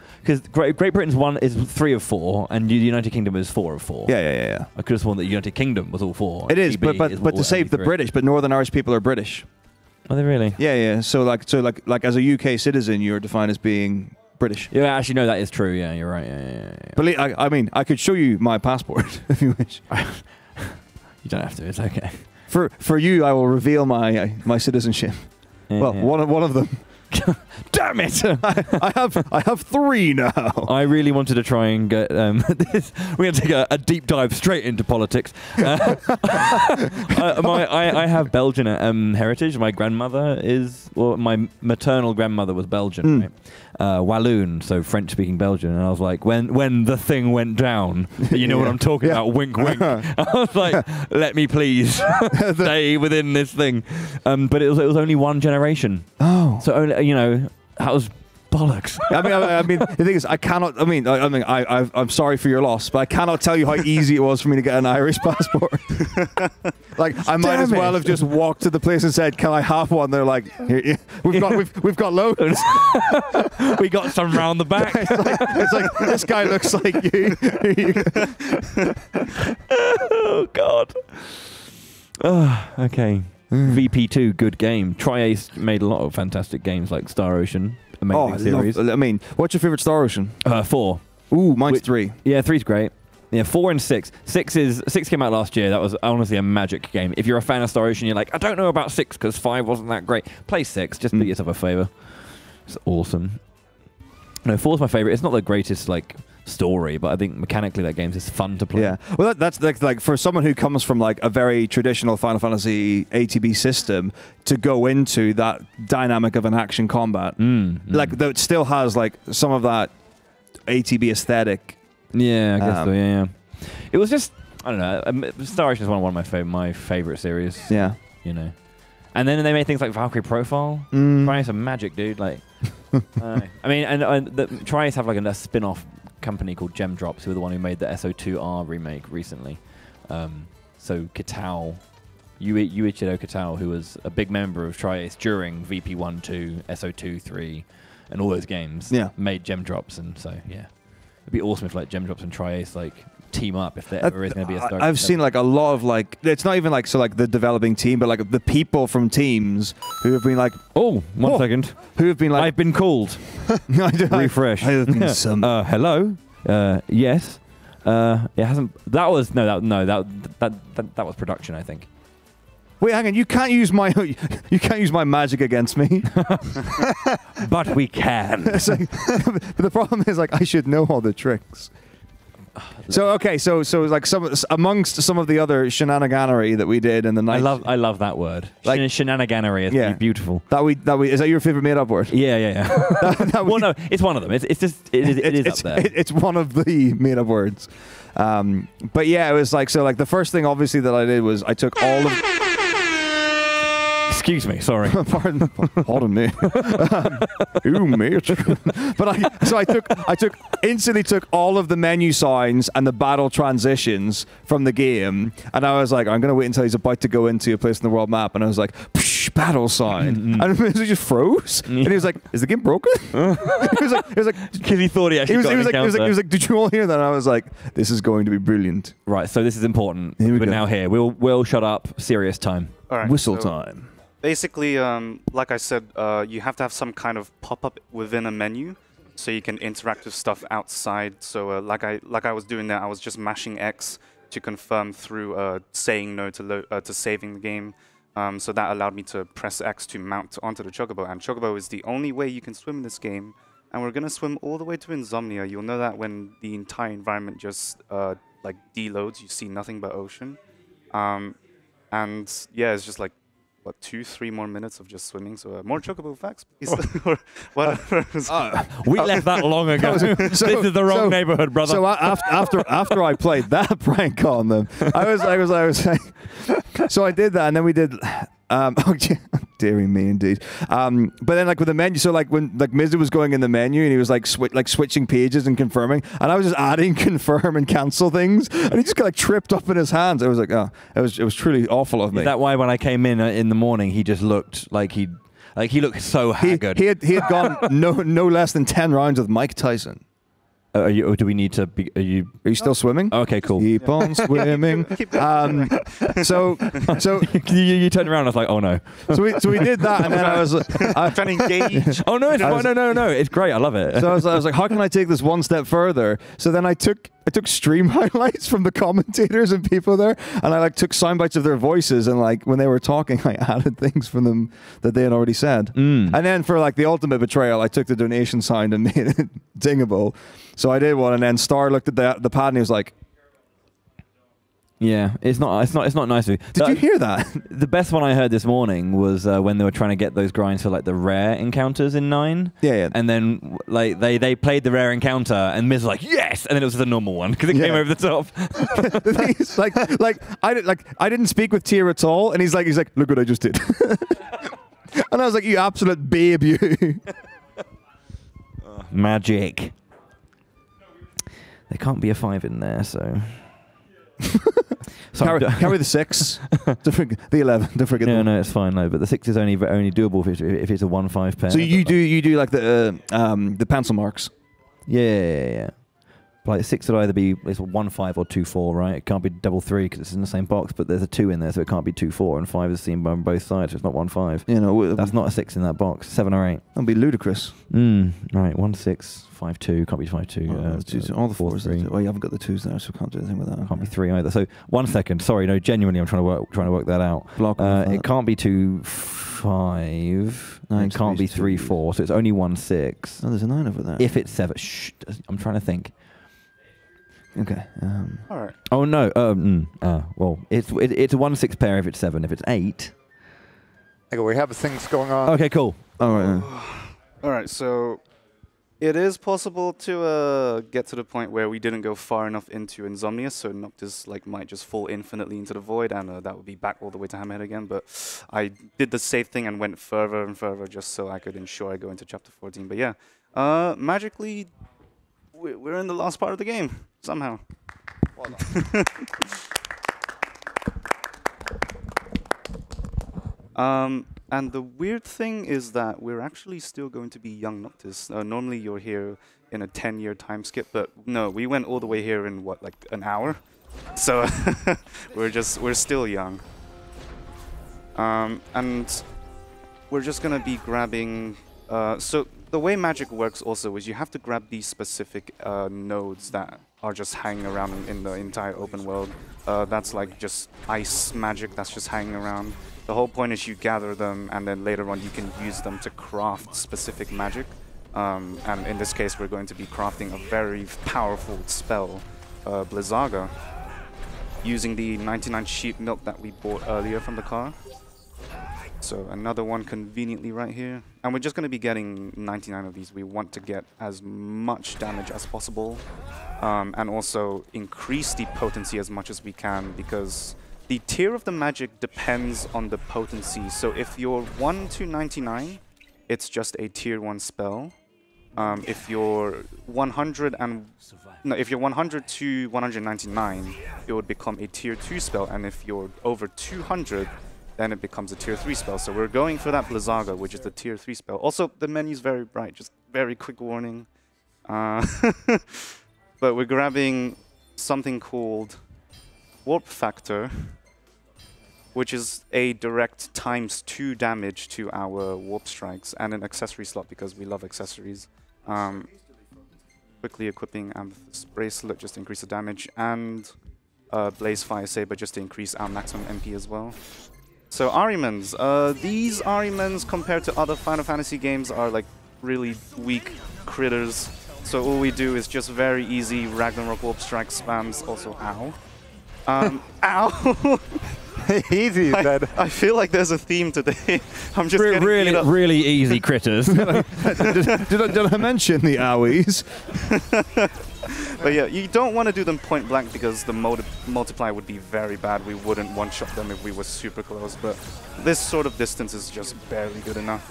Great Britain's is 3 of 4, and the United Kingdom is 4 of 4. Yeah. I could have sworn that United Kingdom was all 4. It is, but to save the British, but Northern Irish people are British. Are they really? Yeah. So like as a UK citizen, you're defined as being British. Yeah, actually, no, that is true. Yeah, you're right. Yeah. Believe, I mean, I could show you my passport if you wish. You don't have to. It's okay. For you, I will reveal my citizenship. Yeah, well, yeah. one of them. Damn it! I have 3 now. I really wanted to try and get this. We're going to take a deep dive straight into politics. I have Belgian heritage. My grandmother my maternal grandmother was Belgian, right? Walloon, so French-speaking Belgian. And I was like, when the thing went down, you know what I'm talking about, wink, wink. I was like, let me please stay within this thing. But it was only one generation. Oh. So only, that was bollocks. I mean, the thing is, I cannot. I'm sorry for your loss, but I cannot tell you how easy it was for me to get an Irish passport. Like, I might as well have just walked to the place and said, "Can I have one?" They're like, "Here, we've got loads. We got some round the back." It's like this guy looks like you. Oh God. Okay. VP2, good game. Tri-Ace made a lot of fantastic games like Star Ocean, amazing series. What's your favorite Star Ocean? 4. Ooh, mine's 3. Yeah, 3's great. Yeah, 4 and 6. 6 came out last year. That was honestly a magic game. If you're a fan of Star Ocean, you're like, I don't know about 6 because 5 wasn't that great. Play 6. Just do yourself a favor. It's awesome. No, 4's my favorite. It's not the greatest story, but I think mechanically that game's just fun to play. Yeah, well, that's like for someone who comes from like a very traditional Final Fantasy ATB system to go into that dynamic of an action combat, like though it still has like some of that ATB aesthetic. Yeah, I guess so. Yeah. It was just I don't know. Star Ocean is one of my favorite series. Yeah, And then they made things like Valkyrie Profile. Trying some magic, dude. Like, I mean, and the Tri-Ace have like a spin-off company called Gem Drops, who are the one who made the SO2R remake recently. So Kitao, Yuichiro Kitao, who was a big member of Tri-Ace during VP1, 2, SO2, 3, and all those games, made Gem Drops, and so yeah, it'd be awesome if like Gem Drops and Tri-Ace team up if there ever is going to be a Star. I've seen like a lot of like it's not even like the developing team, but like the people from teams who have been like one second, who have been like I've been called. Refresh. Hello. Yes. It hasn't. That was that was production, I think. Wait, hang on. You can't use my magic against me. But we can. But the problem is like I should know all the tricks. So okay, so like amongst some of the other shenaniganery that we did in the night. I love that word. Like shenaniganery is beautiful. That we is that your favorite made-up word? Yeah. Well, no, it's one of them. It is up there. It's one of the made-up words. But yeah, it was like the first thing obviously that I did was I took all of. Excuse me, sorry. Pardon me. Ooh, mate. But I instantly took all of the menu signs and the battle transitions from the game, and I was like, I'm gonna wait until he's about to go into a place in the world map, and I was like, battle sign, and it just froze, and he was like, "Is the game broken?" He was like, because he thought he actually got an encounter. He was like, "Did you all hear that?" And I was like, "This is going to be brilliant." Right, so this is important. We're now here. We'll shut up. Serious time. All right, Whistle time. basically, like I said, you have to have some kind of pop-up within a menu, so you can interact with stuff outside. So like I was doing there, I was just mashing X to confirm through saying no to saving the game. So that allowed me to press X to mount onto the Chocobo, and Chocobo is the only way you can swim in this game. And we're gonna swim all the way to Insomnia. You'll know that when the entire environment just like deloads, you see nothing but ocean. And yeah, it's just like what 2-3 more minutes of just swimming. So more Chocobo facts, please, or whatever. We left that long ago. This is the wrong neighborhood, brother. So after I played that prank on them, I was like, so I did that, and then we did. Oh, dearie me, indeed. But then, like with the menu, so like when like Mizu was going in the menu and he was like switching pages and confirming, and I was just adding confirm and cancel things, and he just got like tripped up in his hands. I was like, oh, it was truly awful of me. Is that why when I came in the morning, he just looked like he looked so haggard? He had gone no less than 10 rounds with Mike Tyson. Are you? Or do we need to? Are you still swimming? Okay, cool. Keep on swimming. So you turned around. I was like, oh no. So we did that, and then I was trying to engage. Oh no, it's fine. No, it's great. I love it. So I was like, how can I take this one step further? So then I took stream highlights from the commentators and people there, and I like took sound bites of their voices, and like when they were talking, I added things from them that they had already said. And then for like the ultimate betrayal, I took the donation sound and made it dingable. So I did one, and then Star looked at the pad and he was like, "Yeah, it's not nice of you." Did you hear that? The best one I heard this morning was when they were trying to get those grinds for like the rare encounters in 9. Yeah. And then like they played the rare encounter, and Miz was like, "Yes!" And then it was the normal one because it came over the top. The thing is, I didn't speak with Tyr at all, and he's like, "Look what I just did," and I was like, "You absolute babe, you." Magic. There can't be a 5 in there, so. Carry the 6. The 11. Don't forget. No, it's fine. No, but the 6 is only doable if it's a 1-5 pair. So you do like the pencil marks. Yeah. Like 6 would either be it's 1-5 or 2-4, right? It can't be double 3 because it's in the same box, but there's a 2 in there, so it can't be 2-4, and 5 is seen by both sides, so it's not 1-5. You know, that's not a 6 in that box. 7 or 8. That'd be ludicrous. Right, 1-6, 5-2, can't be 5-2. All the 4s. 3. Well, you haven't got the 2s there, so can't do anything with that. Can't be 3 either. So 1 second. Sorry, no, genuinely, I'm trying to work that out. It can't be 2-5. No, it can't be 3-4. So it's only 1-6. Oh, there's a 9 over there. If it's 7, I'm trying to think. Okay. All right. Oh no. Well, it's a 1-6 pair if it's 7. If it's 8. Okay, we have things going on. Okay, cool. All right. All right. So it is possible to get to the point where we didn't go far enough into Insomnia, so Noctis might just fall infinitely into the void, and that would be back all the way to Hammerhead again. But I did the safe thing and went further and further just so I could ensure I go into Chapter 14. But yeah, magically, we're in the last part of the game somehow. Well done. And the weird thing is that we're actually still going to be young Noctis. Normally you're here in a 10-year time skip, but no, we went all the way here in what, like an hour? So we're still young. And we're just gonna be grabbing. So the way magic works also is you have to grab these specific nodes that are just hanging around in the entire open world. That's like just ice magic that's just hanging around. The whole point is you gather them, and then later on you can use them to craft specific magic. And in this case, we're going to be crafting a very powerful spell, Blizzaga, using the 99 sheep milk that we bought earlier from the car. So another one conveniently right here. And we're just going to be getting 99 of these. We want to get as much damage as possible, and also increase the potency as much as we can, because the tier of the magic depends on the potency. So if you're 1 to 99, it's just a tier 1 spell. If you're 100 to 199, it would become a tier 2 spell, and if you're over 200, then it becomes a tier 3 spell. So we're going for that Blizzaga, which is the tier 3 spell. Also, the menu's very bright, just very quick warning. But we're grabbing something called Warp Factor. which is a direct ×2 damage to our warp strikes, and an accessory slot because we love accessories. Quickly equipping Amethyst Bracelet just to increase the damage, and Blaze Fire Saber just to increase our maximum MP as well. So Ahrimans, these Ahrimans compared to other Final Fantasy games are like really weak critters. So all we do is just very easy Ragnarok Warp Strike spams. Also, ow. Ow! Easy, said. I feel like there's a theme today. I'm just getting beat up. really easy critters. did I mention the owies? But yeah, you don't want to do them point blank because the multiplier would be very bad. We wouldn't one-shot them if we were super close, but this sort of distance is just barely good enough.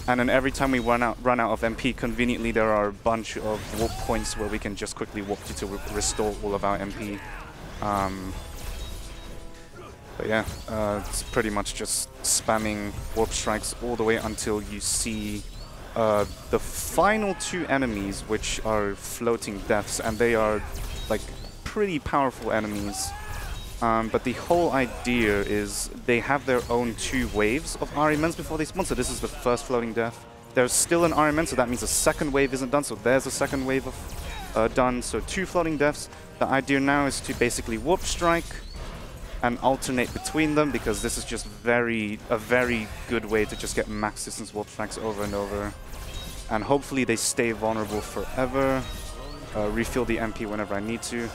And then every time we run out of MP, conveniently there are a bunch of warp points where we can just quickly warp to restore all of our MP. But yeah, it's pretty much just spamming warp strikes all the way until you see the final 2 enemies, which are floating deaths, and they are like pretty powerful enemies. But the whole idea is they have their own 2 waves of Ahrimans before they spawn. So this is the first floating death. There's still an Ahriman, so that means the second wave isn't done. So there's a second wave of done. So 2 floating deaths. The idea now is to basically warp strike and alternate between them, because this is just a very good way to just get max distance warp strikes over and over. And hopefully they stay vulnerable forever. Refill the MP whenever I need to.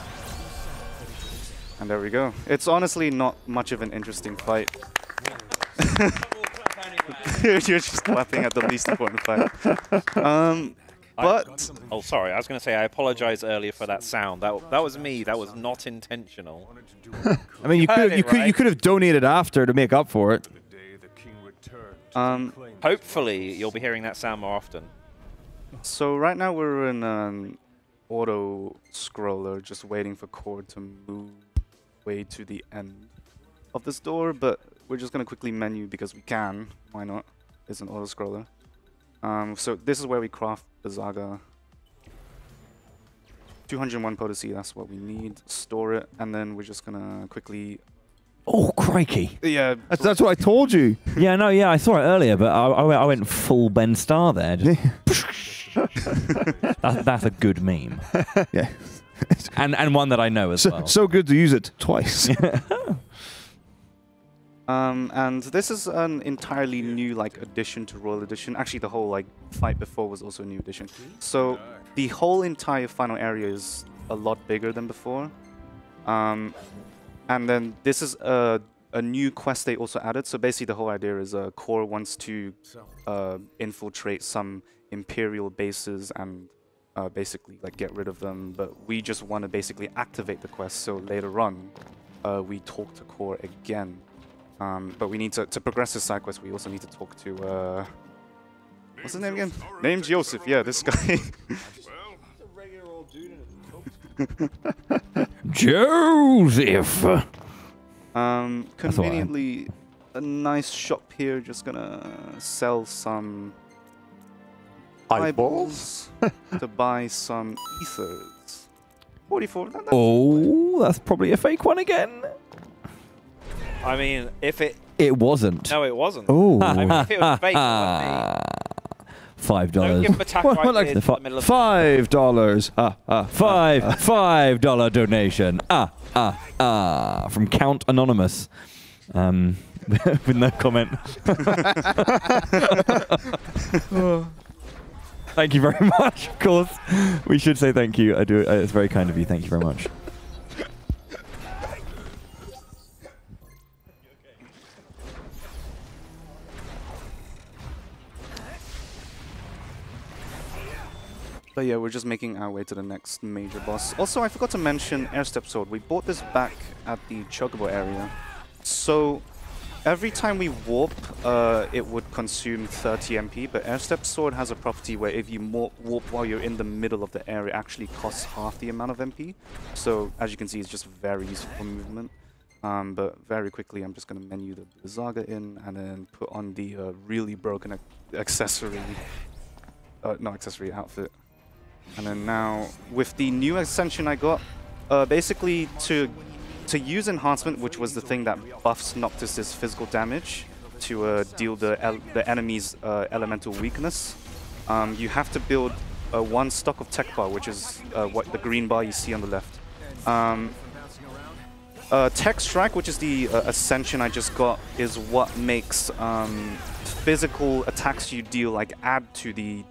And there we go. It's honestly not much of an interesting fight. You're just clapping at the least important fight. But oh, sorry. I was going to say I apologize earlier for that sound. That was me. That was not intentional. I mean, you could have donated after to make up for it. Hopefully, you'll be hearing that sound more often. So right now we're in an auto scroller, just waiting for Cord to move way to the end of this door, but we're just gonna quickly menu because we can. Why not? It's an auto scroller. So this is where we craft Bazaga. 201 potency, that's what we need. Store it, and then we're just gonna quickly. Oh, crikey. Yeah. That's what I told you. Yeah, no, yeah, I saw it earlier, but I went full Ben Starr there. Just that's a good meme. Yeah. And one that I know as well. So good to use it twice. And this is an entirely new addition to Royal Edition. Actually, the whole fight before was also a new addition. So the whole entire final area is a lot bigger than before. And then this is a new quest they also added. So basically the whole idea is Core wants to infiltrate some Imperial bases and basically get rid of them. But we just want to basically activate the quest, so later on we talk to Core again. But we need to progress this side quest. We also need to talk to what's his name again? Name's Joseph. Yeah, this guy. Joseph. Conveniently, a nice shop here. Just gonna sell some eyeballs to buy some ethers. 44. Oh, that's probably a fake one again. I mean, if it... It wasn't. No, it wasn't. Oh. I mean, if it was fake, it wouldn't be. $5. Don't give him a tack right in the middle of $5. $5 donation. From Count Anonymous. With no comment. Thank you very much. Of course, we should say thank you. I do. It's very kind of you. Thank you very much. But yeah, we're just making our way to the next major boss. Also, I forgot to mention Airstep Sword. We bought this back at the Chocobo area. So every time we warp, it would consume 30 MP, but Airstep Sword has a property where if you warp while you're in the middle of the area, it actually costs half the amount of MP. So as you can see, it's just very useful for movement. But very quickly, I'm just going to menu the Bazaga in and then put on the really broken accessory, outfit. And then now, with the new ascension I got, basically to to use enhancement, which was the thing that buffs Noctis's physical damage to deal the enemy's elemental weakness, you have to build one stock of tech bar, which is what the green bar you see on the left. Tech Strike, which is the Ascension I just got, is what makes physical attacks you deal like add to the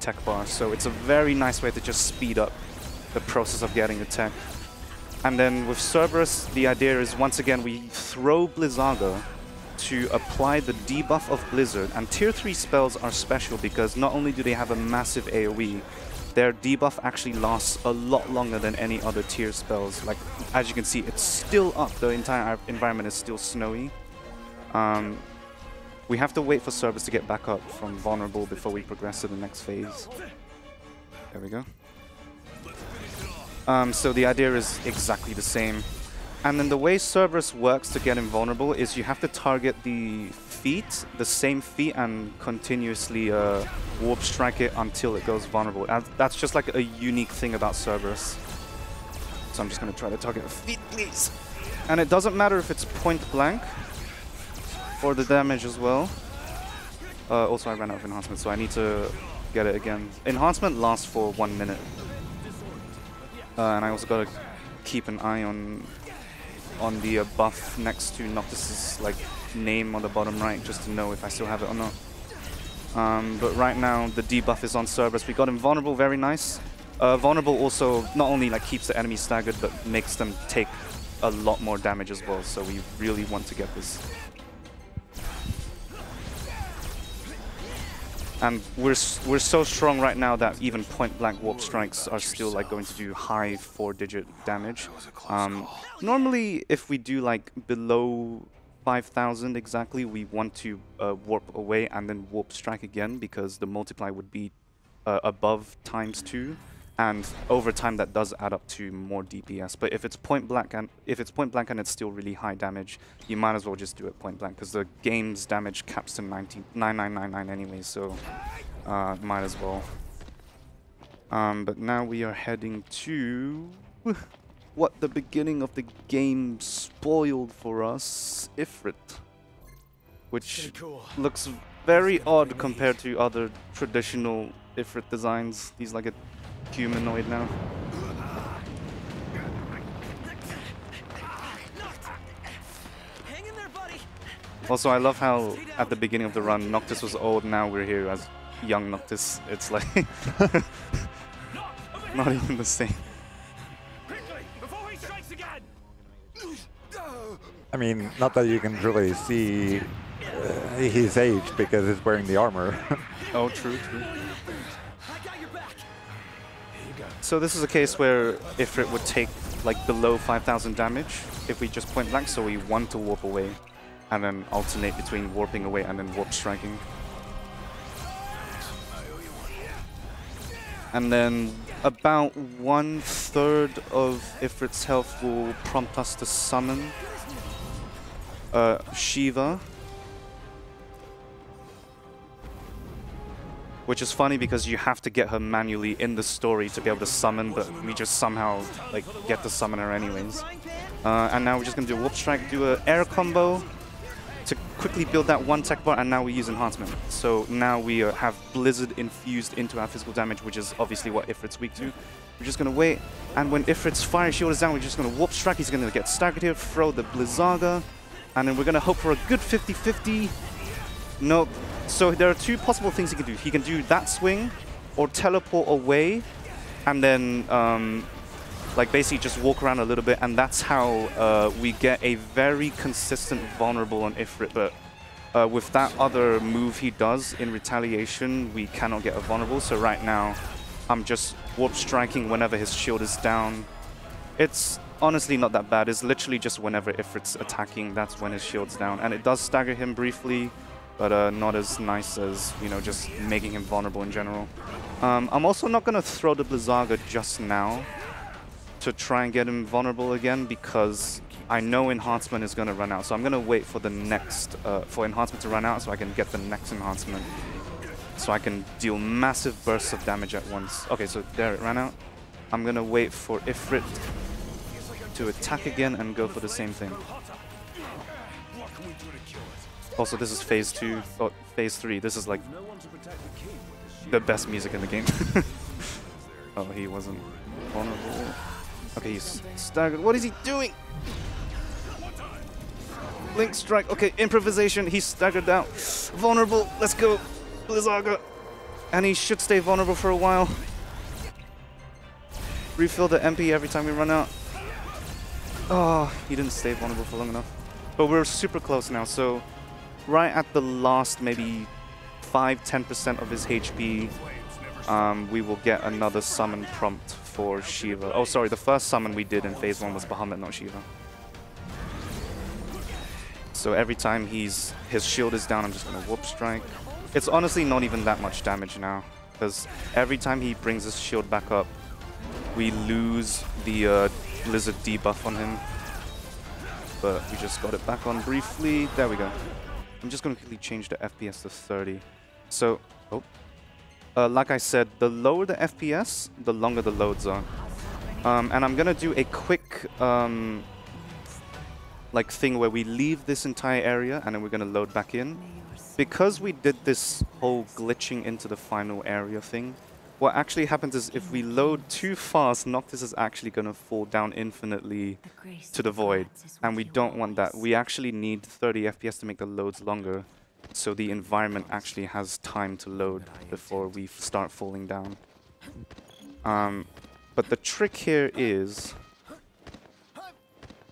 tech bar. So it's a very nice way to just speed up the process of getting the tech. And then with Cerberus, the idea is once again we throw Blizzaga to apply the debuff of Blizzard. And tier 3 spells are special because not only do they have a massive AoE, their debuff actually lasts a lot longer than any other tier spells. Like, as you can see, it's still up. The entire environment is still snowy. We have to wait for Cerberus to get back up from vulnerable before we progress to the next phase. There we go. So the idea is exactly the same. And then the way Cerberus works to get invulnerable is you have to target the feet, the same feet, and continuously warp strike it until it goes vulnerable. And that's just like a unique thing about Cerberus. So I'm just going to try to target the feet, please. And it doesn't matter if it's point blank for the damage as well. Also, I ran out of enhancement, so I need to get it again. Enhancement lasts for 1 minute. And I also got to keep an eye on the buff next to Noctis's like name on the bottom right, just to know if I still have it or not. But right now the debuff is on Cerberus. We got him vulnerable, very nice. Vulnerable also not only like keeps the enemy staggered, but makes them take a lot more damage as well. So we really want to get this. And we're so strong right now that even point blank warp strikes are still like going to do high 4-digit damage. Normally, if we do like below 5,000 exactly, we want to warp away and then warp strike again because the multiply would be above ×2, and over time that does add up to more DPS. But if it's point blank and it's still really high damage, you might as well just do it point blank because the game's damage caps to 9999 anyway, so might as well. But now we are heading to what the beginning of the game spoiled for us, Ifrit, which looks very odd compared to other traditional Ifrit designs. He's like a humanoid now. Also, I love how at the beginning of the run, Noctis was old, now we're here as young Noctis. It's like not even the same. I mean, not that you can really see his age because he's wearing the armor. Oh, true, true. So this is a case where Ifrit would take like below 5,000 damage if we just point blank, so we want to warp away and then alternate between warping away and then warp striking. And then about 1/3 of Ifrit's health will prompt us to summon Shiva. Which is funny because you have to get her manually in the story to be able to summon, but we just somehow like get to summon her anyways. And now we're just gonna do a warp strike, do an air combo to quickly build that one tech bar, and now we use enhancement. So now we have Blizzard infused into our physical damage, which is obviously what Ifrit's weak to. We're just gonna wait, and when Ifrit's fire shield is down, we're just gonna warp strike. He's gonna get staggered here, throw the Blizzaga, and then we're gonna hope for a good 50-50. Nope. So there are two possible things he can do. He can do that swing or teleport away and then like basically just walk around a little bit, and that's how we get a very consistent vulnerable on Ifrit. But with that other move he does in retaliation, we cannot get a vulnerable. So right now I'm just warp striking whenever his shield is down. It's honestly not that bad. It's literally just whenever Ifrit's attacking, that's when his shield's down. And it does stagger him briefly, but not as nice as, you know, just making him vulnerable in general. I'm also not going to throw the Blizzaga just now to try and get him vulnerable again, because I know enhancement is going to run out. So I'm going to wait for the next, for enhancement to run out so I can get the next enhancement. So I can deal massive bursts of damage at once. Okay, so there it ran out. I'm going to wait for Ifrit to attack again and go for the same thing. Also, this is phase 2, or phase 3. This is like the best music in the game. Oh, he wasn't vulnerable. Okay, he's staggered. What is he doing? Link strike. Okay, improvisation. He's staggered down. Vulnerable. Let's go. Blizzaga. And he should stay vulnerable for a while. Refill the MP every time we run out. Oh, he didn't stay vulnerable for long enough. But we're super close now, so right at the last maybe 5-10% of his HP, we will get another summon prompt for Shiva. Oh, sorry, the first summon we did in phase 1 was Bahamut, not Shiva. So every time his shield is down, I'm just going to Whoop Strike. It's honestly not even that much damage now, because every time he brings his shield back up, we lose the Blizzard debuff on him. But we just got it back on briefly. There we go. I'm just going to quickly change the FPS to 30. So, like I said, the lower the FPS, the longer the loads are. And I'm going to do a quick like thing where we leave this entire area and then we're going to load back in. Because we did this whole glitching into the final area thing, what actually happens is if we load too fast, Noctis is actually going to fall down infinitely to the void. And we don't want that. We actually need 30 FPS to make the loads longer, so the environment actually has time to load before we start falling down. But the trick here is,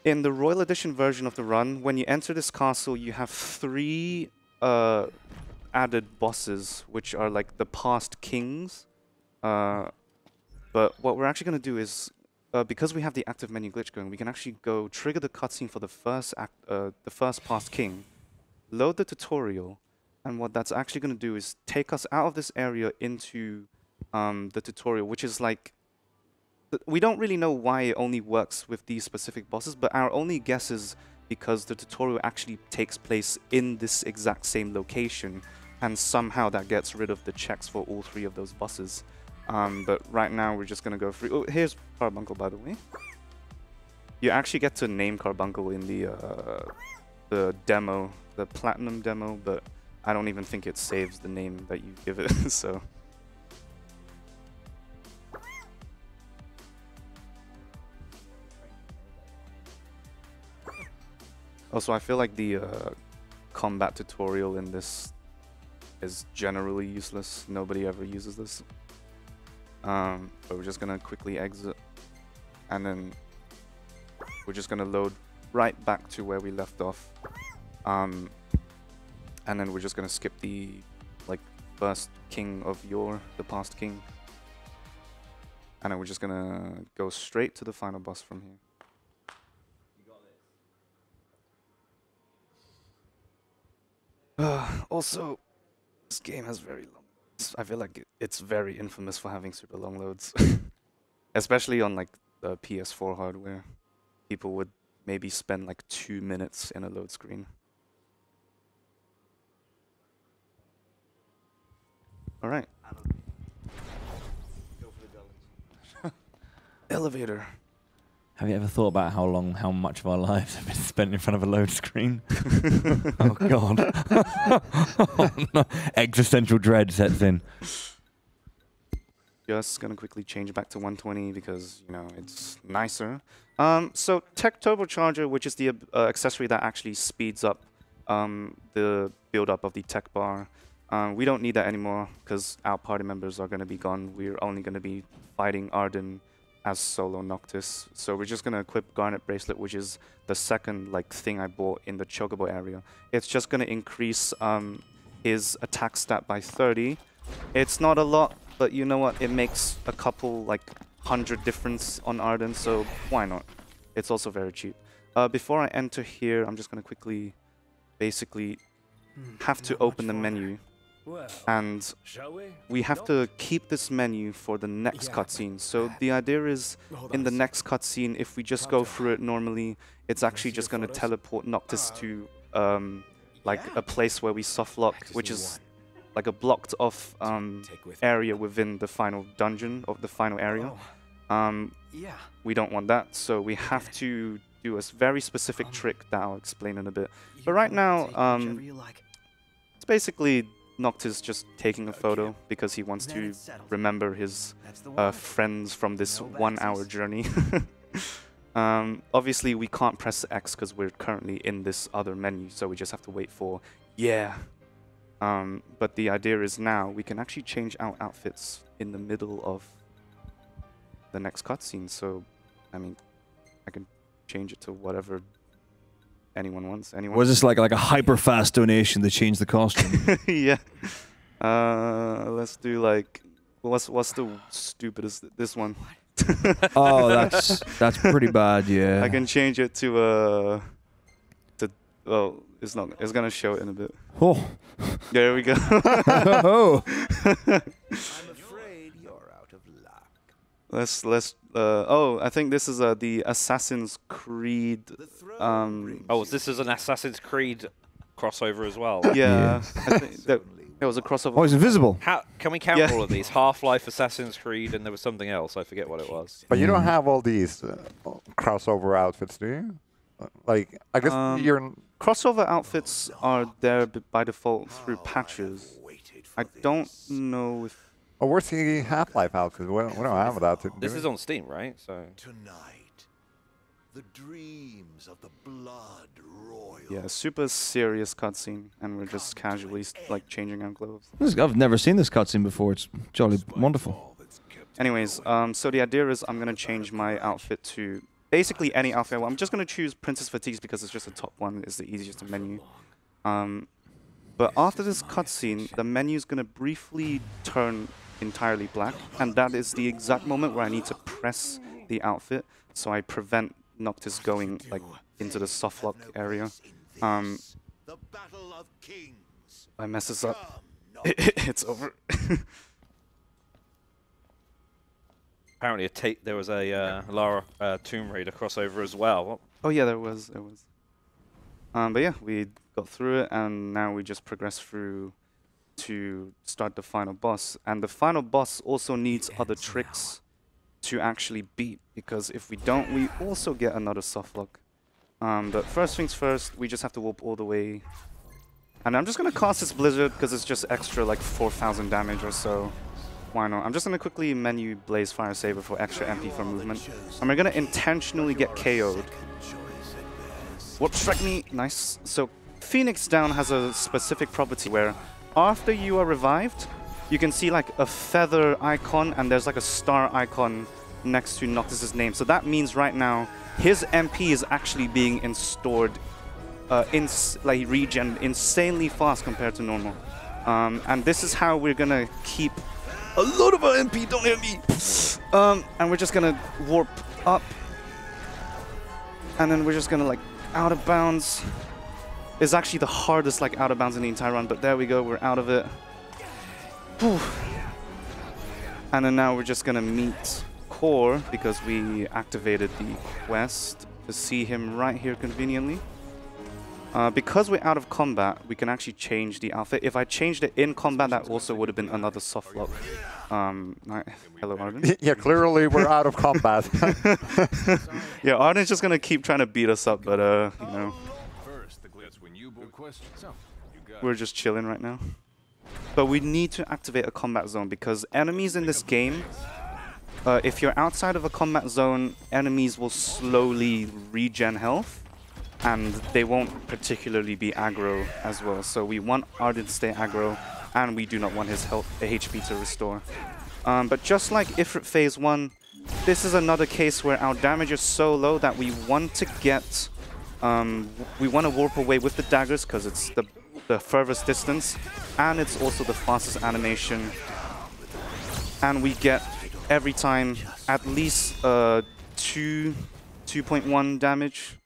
in the Royal Edition version of the run, when you enter this castle, you have 3 added bosses, which are like the past kings. But what we're actually going to do is, because we have the active menu glitch going, we can actually go trigger the cutscene for the first past king, load the tutorial, and what that's actually going to do is take us out of this area into the tutorial, which is like, we don't really know why it only works with these specific bosses, but our only guess is because the tutorial actually takes place in this exact same location, and somehow that gets rid of the checks for all 3 of those bosses. But right now we're just going to go through. Oh, here's Carbuncle, by the way. You actually get to name Carbuncle in the demo, the Platinum demo, but I don't even think it saves the name that you give it, so... Also, I feel like the combat tutorial in this is generally useless. Nobody ever uses this. But we're just gonna quickly exit, and then we're just gonna load right back to where we left off. And then we're just gonna skip the first king of the past king. And then we're just gonna go straight to the final boss from here. Also, this game has very long. I feel like it's very infamous for having super long loads, especially on like the PS4 hardware. People would maybe spend like 2 minutes in a load screen. All right. Elevator. Have you ever thought about how much of our lives have been spent in front of a load screen? Oh God! Oh, no. Existential dread sets in. Just gonna quickly change back to 120 because it's nicer. So Tech Turbocharger, which is the accessory that actually speeds up the build up of the tech bar. We don't need that anymore because our party members are gonna be gone. We're only gonna be fighting Arden as solo Noctis. So we're just gonna equip Garnet Bracelet, which is the second thing I bought in the Chocobo area. It's just gonna increase his attack stat by 30. It's not a lot, but you know what? It makes a couple 100 difference on Arden, so why not? It's also very cheap. Before I enter here, I'm just gonna quickly basically have to open the menu. And we have to keep this menu for the next cutscene. So the idea is, in the next cutscene, if we just go through it normally, it's actually just going to teleport Noctis to a place where we softlock, which is like a blocked off area within the final dungeon of the final area. Yeah. We don't want that, so we have to do a very specific trick that I'll explain in a bit. But right now, it's basically Noctis just taking a photo because he wants to remember his friends from this 1 hour journey. Obviously, we can't press X because we're currently in this other menu, so we just have to wait for yeah. But the idea is now we can actually change our outfits in the middle of the next cutscene. So, I mean, I can change it to whatever anyone wants. Anyone. Was this like a hyper fast donation to change the costume? Yeah. Let's do like what's the stupidest this one. Oh, that's pretty bad. Yeah. I can change it to well, it's gonna show it in a bit. Oh. There we go. Oh. I'm afraid you're out of luck. Oh, I think this is the Assassin's Creed. Oh, this is an Assassin's Creed crossover as well. Yeah, I think that it was a crossover. Oh, he's invisible. How can we count all of these? Half-Life, Assassin's Creed, and there was something else. I forget what it was. But you don't have all these crossover outfits, do you? Like, I guess you're... Crossover outfits are there by default through patches. I don't know if... Oh, where's the Half-Life outfit? We don't have that. This is on Steam, right? So Tonight, the dreams of the blood royal. Yeah, super serious cutscene, and we're just casually like changing our clothes. I've never seen this cutscene before. It's jolly wonderful. Anyways, so the idea is I'm gonna change my outfit to basically any outfit. Well, I'm just gonna choose Princess Fatigues because it's just the top one. It's the easiest to menu. But after this cutscene, the menu's gonna briefly turn entirely black, and that is the exact moment where I need to press the outfit, so I prevent Noctis going like into the softlock area. The battle of kings. I mess this up. It's over. apparently there was a Lara Tomb Raider crossover as well. Oh yeah, there was. But yeah, we got through it, and now we just progress through to start the final boss. And the final boss also needs other tricks to actually beat, because if we don't, we also get another softlock. But first things first, we just have to warp all the way. And I'm just going to cast this Blizzard because it's just extra like 4,000 damage or so. Why not? I'm just going to quickly menu Blaze Fire Saber for extra MP for movement. And we're going to intentionally get KO'd. Warp Strike me. Nice. So Phoenix Down has a specific property where after you are revived, you can see like a feather icon and there's like a star icon next to Noctis' name. So that means right now his MP is actually being stored like regen insanely fast compared to normal. And this is how we're gonna keep a lot of our MP, don't hit me! And we're just gonna warp up. And then we're just gonna like out of bounds. It's actually the hardest like out of bounds in the entire run, but there we go, we're out of it. Whew. And then now we're just gonna meet Core because we activated the quest to see him right here conveniently. Because we're out of combat, we can actually change the outfit. If I changed it in combat, that also would have been another softlock. Hello, Arden. Yeah, clearly we're out of combat. Yeah, Arden's just gonna keep trying to beat us up, but you know, we're just chilling right now. But we need to activate a combat zone because enemies in this game, if you're outside of a combat zone, enemies will slowly regen health. And they won't particularly be aggro as well. So we want Arden to stay aggro, and we do not want his health, HP to restore. But just like Ifrit Phase 1, this is another case where our damage is so low that we want to get... we want to warp away with the daggers because it's the furthest distance, and it's also the fastest animation. And we get, every time, at least 2.1 damage.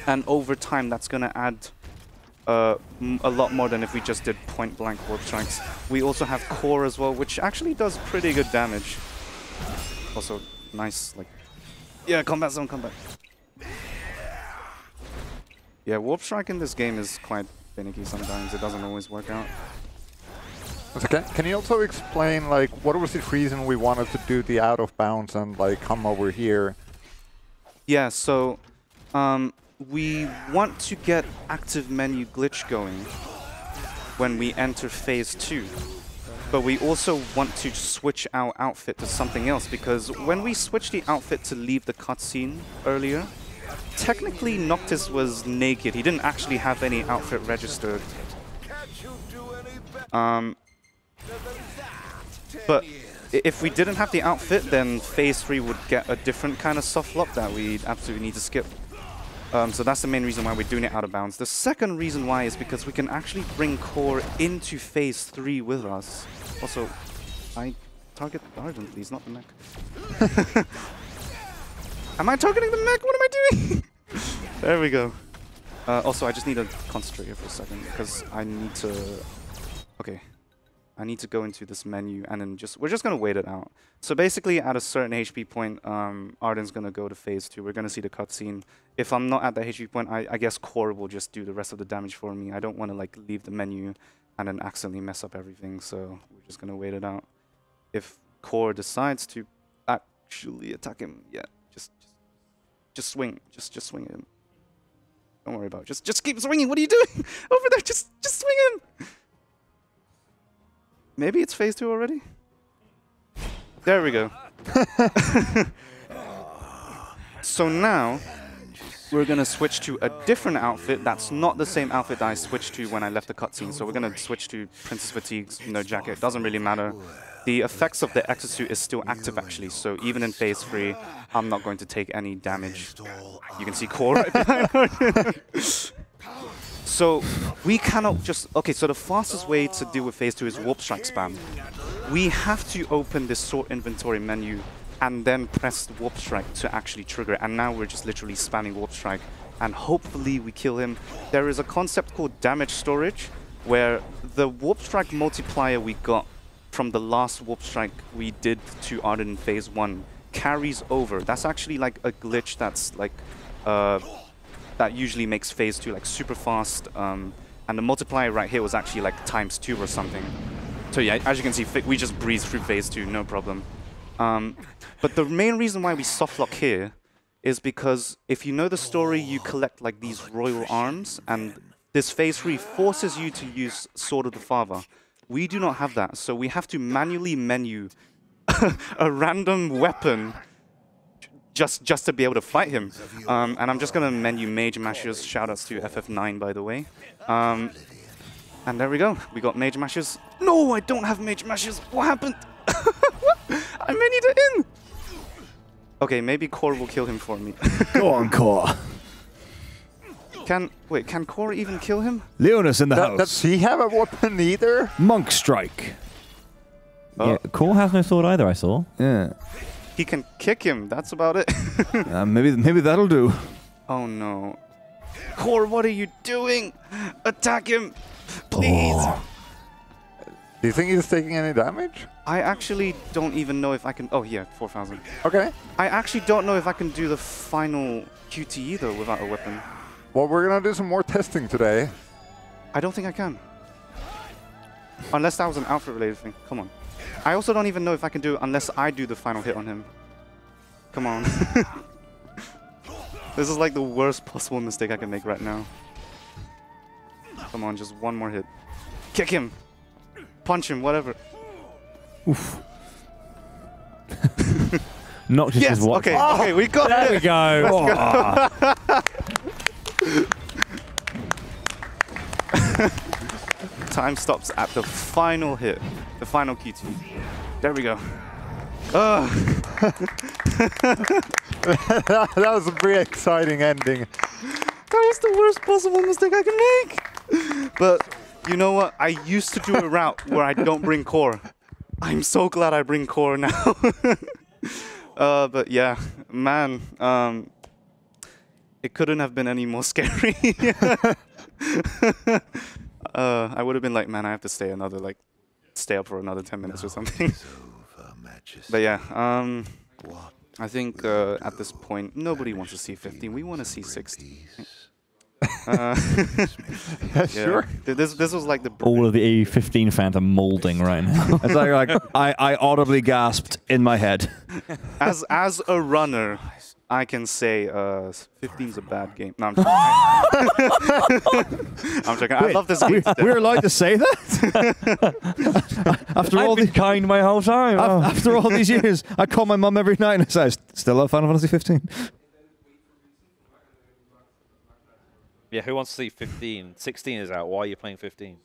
And over time, that's going to add a lot more than if we just did point-blank warp strikes. We also have Core as well, which actually does pretty good damage. Also, nice, like... Yeah, combat zone, combat. Yeah, warp strike in this game is quite finicky sometimes. It doesn't always work out. So can you also explain, like, what was the reason we wanted to do the out of bounds and, like, come over here? Yeah, so we want to get active menu glitch going when we enter phase 2. But we also want to switch our outfit to something else, because when we switched the outfit to leave the cutscene earlier, technically Noctis was naked. He didn't actually have any outfit registered. But if we didn't have the outfit, then phase 3 would get a different kind of soft lock that we absolutely need to skip. So that's the main reason why we're doing it out of bounds. The second reason why is because we can actually bring Core into phase 3 with us. Also, I target Arden, please, not the mech. Am I targeting the mech? What am I doing? There we go. Also, I just need to concentrate here for a second, because I need to... Okay. I need to go into this menu, and then we're just going to wait it out. So basically, at a certain HP point, Arden's going to go to phase 2. We're going to see the cutscene. If I'm not at that HP point, I guess Core will just do the rest of the damage for me. I don't want to like leave the menu and then accidentally mess up everything, so we're just going to wait it out. If Core decides to actually attack him, yeah, just swing. Just swing him. Don't worry about it. Just keep swinging. What are you doing? Over there, just swing him. Maybe it's phase 2 already? There we go. So now, we're going to switch to a different outfit that's not the same outfit that I switched to when I left the cutscene. So we're going to switch to Princess Fatigue's no jacket. Doesn't really matter. The effects of the exosuit is still active, actually. So even in phase 3, I'm not going to take any damage. You can see Core right behind her. So we cannot just... Okay, so the fastest way to deal with phase 2 is Warp Strike spam. We have to open this sort inventory menu and then press the Warp Strike to actually trigger it. And now we're just literally spamming Warp Strike. And hopefully we kill him. There is a concept called damage storage, where the Warp Strike multiplier we got from the last Warp Strike we did to Arden in phase 1 carries over. That's actually like a glitch that's like... that usually makes phase 2 like super fast, and the multiplier right here was actually like ×2 or something. So yeah, as you can see, we just breeze through phase 2, no problem. But the main reason why we softlock here is because if you know the story, you collect like these royal arms, and this phase 3 forces you to use Sword of the Father. We do not have that, so we have to manually menu a random weapon just to be able to fight him. And I'm just going to menu Mage Mashers. Shoutouts to FF9, by the way. And there we go. We got Mage Mashers. No, I don't have Mage Mashers. What happened? What? I menued it in. Okay, maybe Core will kill him for me. Go on, Core. Can Core even kill him? Leonis in the house. Does he have a weapon either? Monk Strike. Yeah, Core has no sword either, I saw. Yeah. He can kick him. That's about it. Maybe that'll do. Oh no. Core, what are you doing? Attack him, please. Oh. Do you think he's taking any damage? I actually don't even know if I can... Oh, yeah, 4,000. Okay. I actually don't know if I can do the final QT either without a weapon. Well, we're going to do some more testing today. I don't think I can. Unless that was an outfit-related thing. Come on. I also don't even know if I can do it unless I do the final hit on him. Come on. This is like the worst possible mistake I can make right now. Come on, just one more hit. Kick him! Punch him, whatever. Oof. Not just yes, his watch. Okay, okay, we got there it! We go! Time stops at the final hit. The final QT. There we go. That was a pretty exciting ending. That was the worst possible mistake I can make. But you know what? I used to do a route where I don't bring Core. I'm so glad I bring Core now. But yeah, man, it couldn't have been any more scary. I would have been like, man, I have to stay up for another 10 minutes or something. But yeah, I think at this point, nobody wants to see 15. We want to see 60. Yeah, sure. This was like the All of the E15 fans are molding right now. It's like I audibly gasped in my head. as a runner, I can say 15's a bad game. No, I'm joking. I'm joking. I love this game. We're allowed to say that? After all I've been the kind my whole time. Oh. after all these years, I call my mum every night and I say, "Still love Final Fantasy 15." Yeah, who wants to see 15? 16 is out. Why are you playing 15?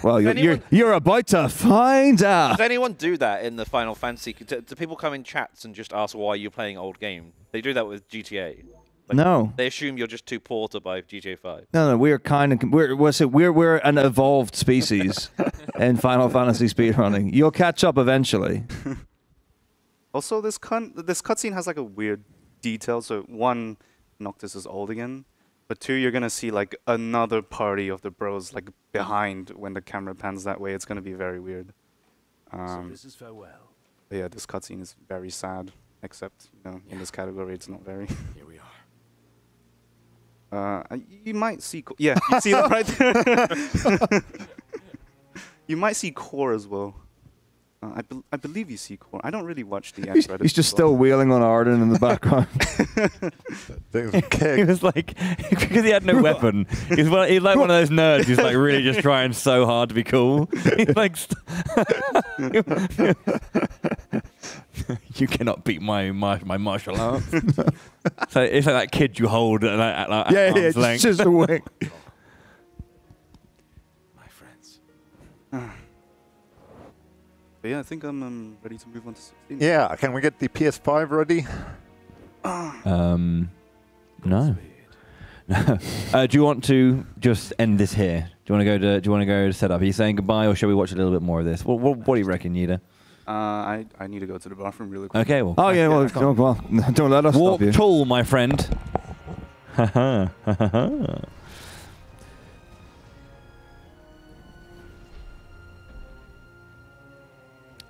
Well, you're about to find out. Does anyone do that in the Final Fantasy? Do people come in chats and just ask why you're playing old game? They do that with GTA. Like, No. They assume you're just too poor to buy GTA 5. No, we're kind of we're an evolved species in Final Fantasy speedrunning. You'll catch up eventually. Also, this cutscene has like a weird detail. So one, Noctis is old again, but two, you're gonna see like another party of the bros like behind when the camera pans that way. It's gonna be very weird. So this is farewell. But yeah, this cutscene is very sad. Except in this category, it's not very. Here we are. You might see. Yeah, you see that right there. You might see Core as well. I believe you see Core. I don't really watch the end credits. He's just still wheeling on Arden in the background. He was like, because he had no weapon. He's like one of those nerds who's like really just trying so hard to be cool. He's like, you cannot beat my martial arts. So it's like that kid you hold at arm's length. Just a wing. My friends. But yeah, I think I'm ready to move on to 16. Yeah, can we get the PS5 ready? No. Do you want to just end this here? Do you want to go to setup? Are you saying goodbye, or shall we watch a little bit more of this? What do you reckon, Yida? I need to go to the bathroom really quick. Okay, well. Oh yeah, well, don't let us Walk stop you. tall, my friend.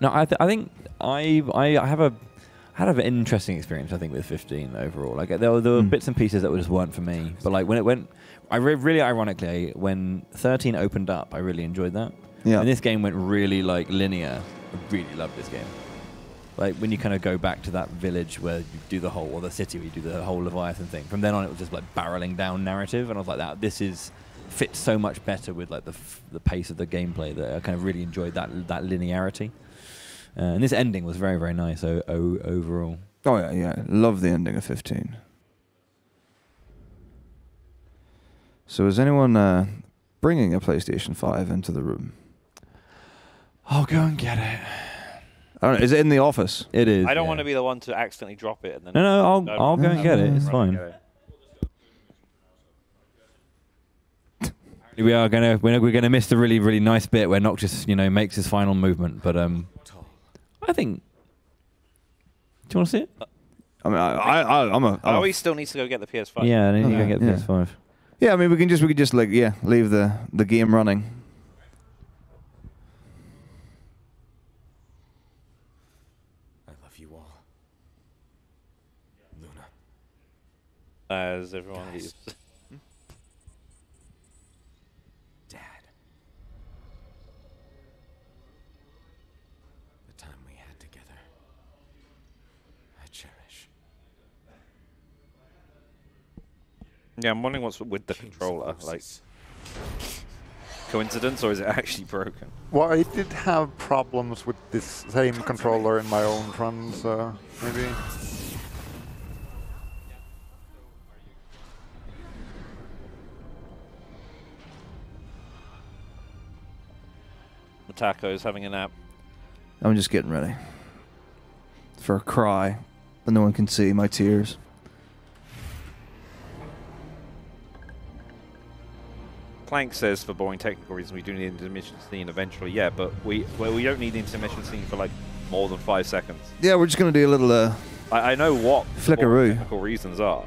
No, I think I had an interesting experience. I think with 15 overall. Like there were bits and pieces that just weren't for me. But like when it went, really ironically, when 13 opened up, I really enjoyed that. Yeah. And this game went really like linear. I really loved this game. Like when you kind of go back to that village where you do the whole, or the city where you do the whole Leviathan thing. From then on, it was just like barreling down narrative, and I was like, this fits so much better with like the pace of the gameplay that I kind of really enjoyed that linearity. And this ending was very, very nice overall. Oh yeah. Love the ending of 15. So is anyone bringing a PlayStation 5 into the room? I'll go and get it. I don't know, is it in the office? It is. I don't want to be the one to accidentally drop it and then. No, I'll go and get it. It's fine. We're gonna miss the really, really nice bit where Noctis makes his final movement, but I think. Do you want to see it? I mean, Chloe still needs to go get the PS5. Yeah, I need to go get the Yeah. PS5. Yeah, I mean, we can just like leave the game running. I love you all. Luna. As everyone leaves. Dad. The time we had together. I cherish. Yeah, I'm wondering what's with the controller. Like, coincidence, or is it actually broken? Well, I did have problems with this same controller in my own runs, maybe. The taco's having a nap. I'm just getting ready for a cry that no one can see my tears. Plank says for boring technical reasons we do need an intermission scene eventually. Yeah, but we don't need the intermission scene for like more than 5 seconds. Yeah, we're just gonna do a little I know what the Flickaroo. boring technical reasons are.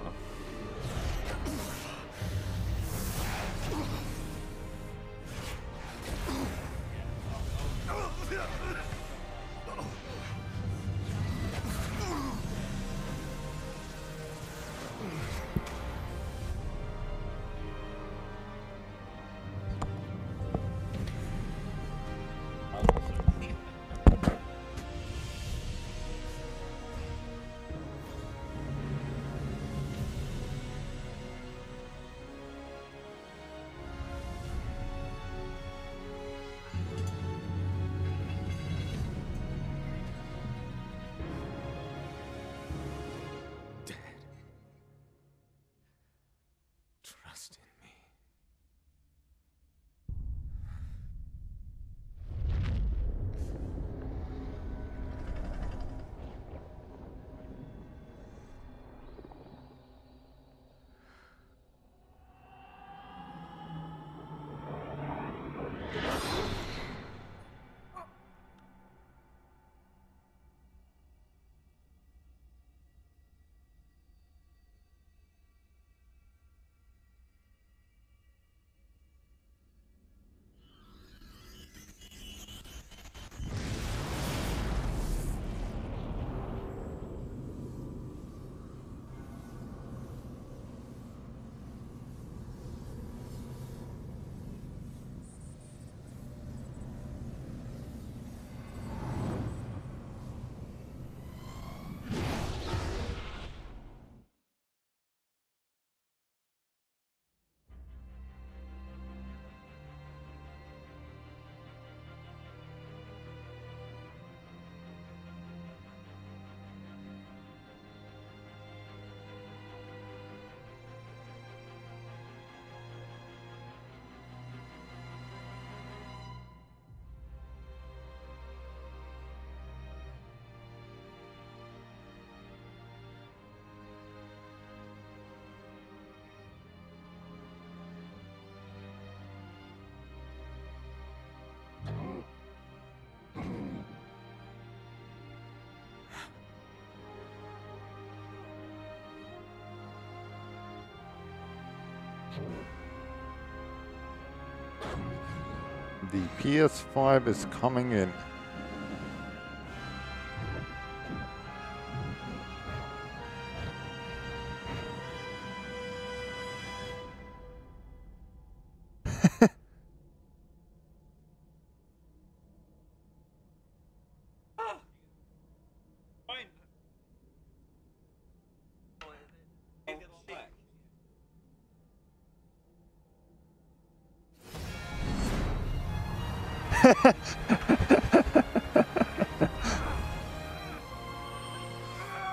The PS5 is coming in.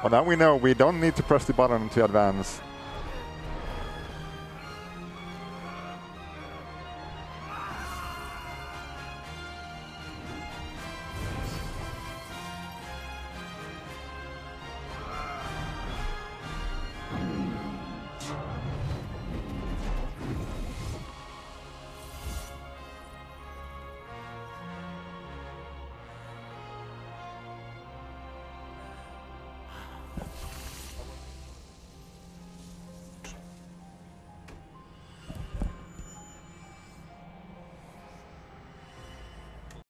Well, now we know we don't need to press the button to advance.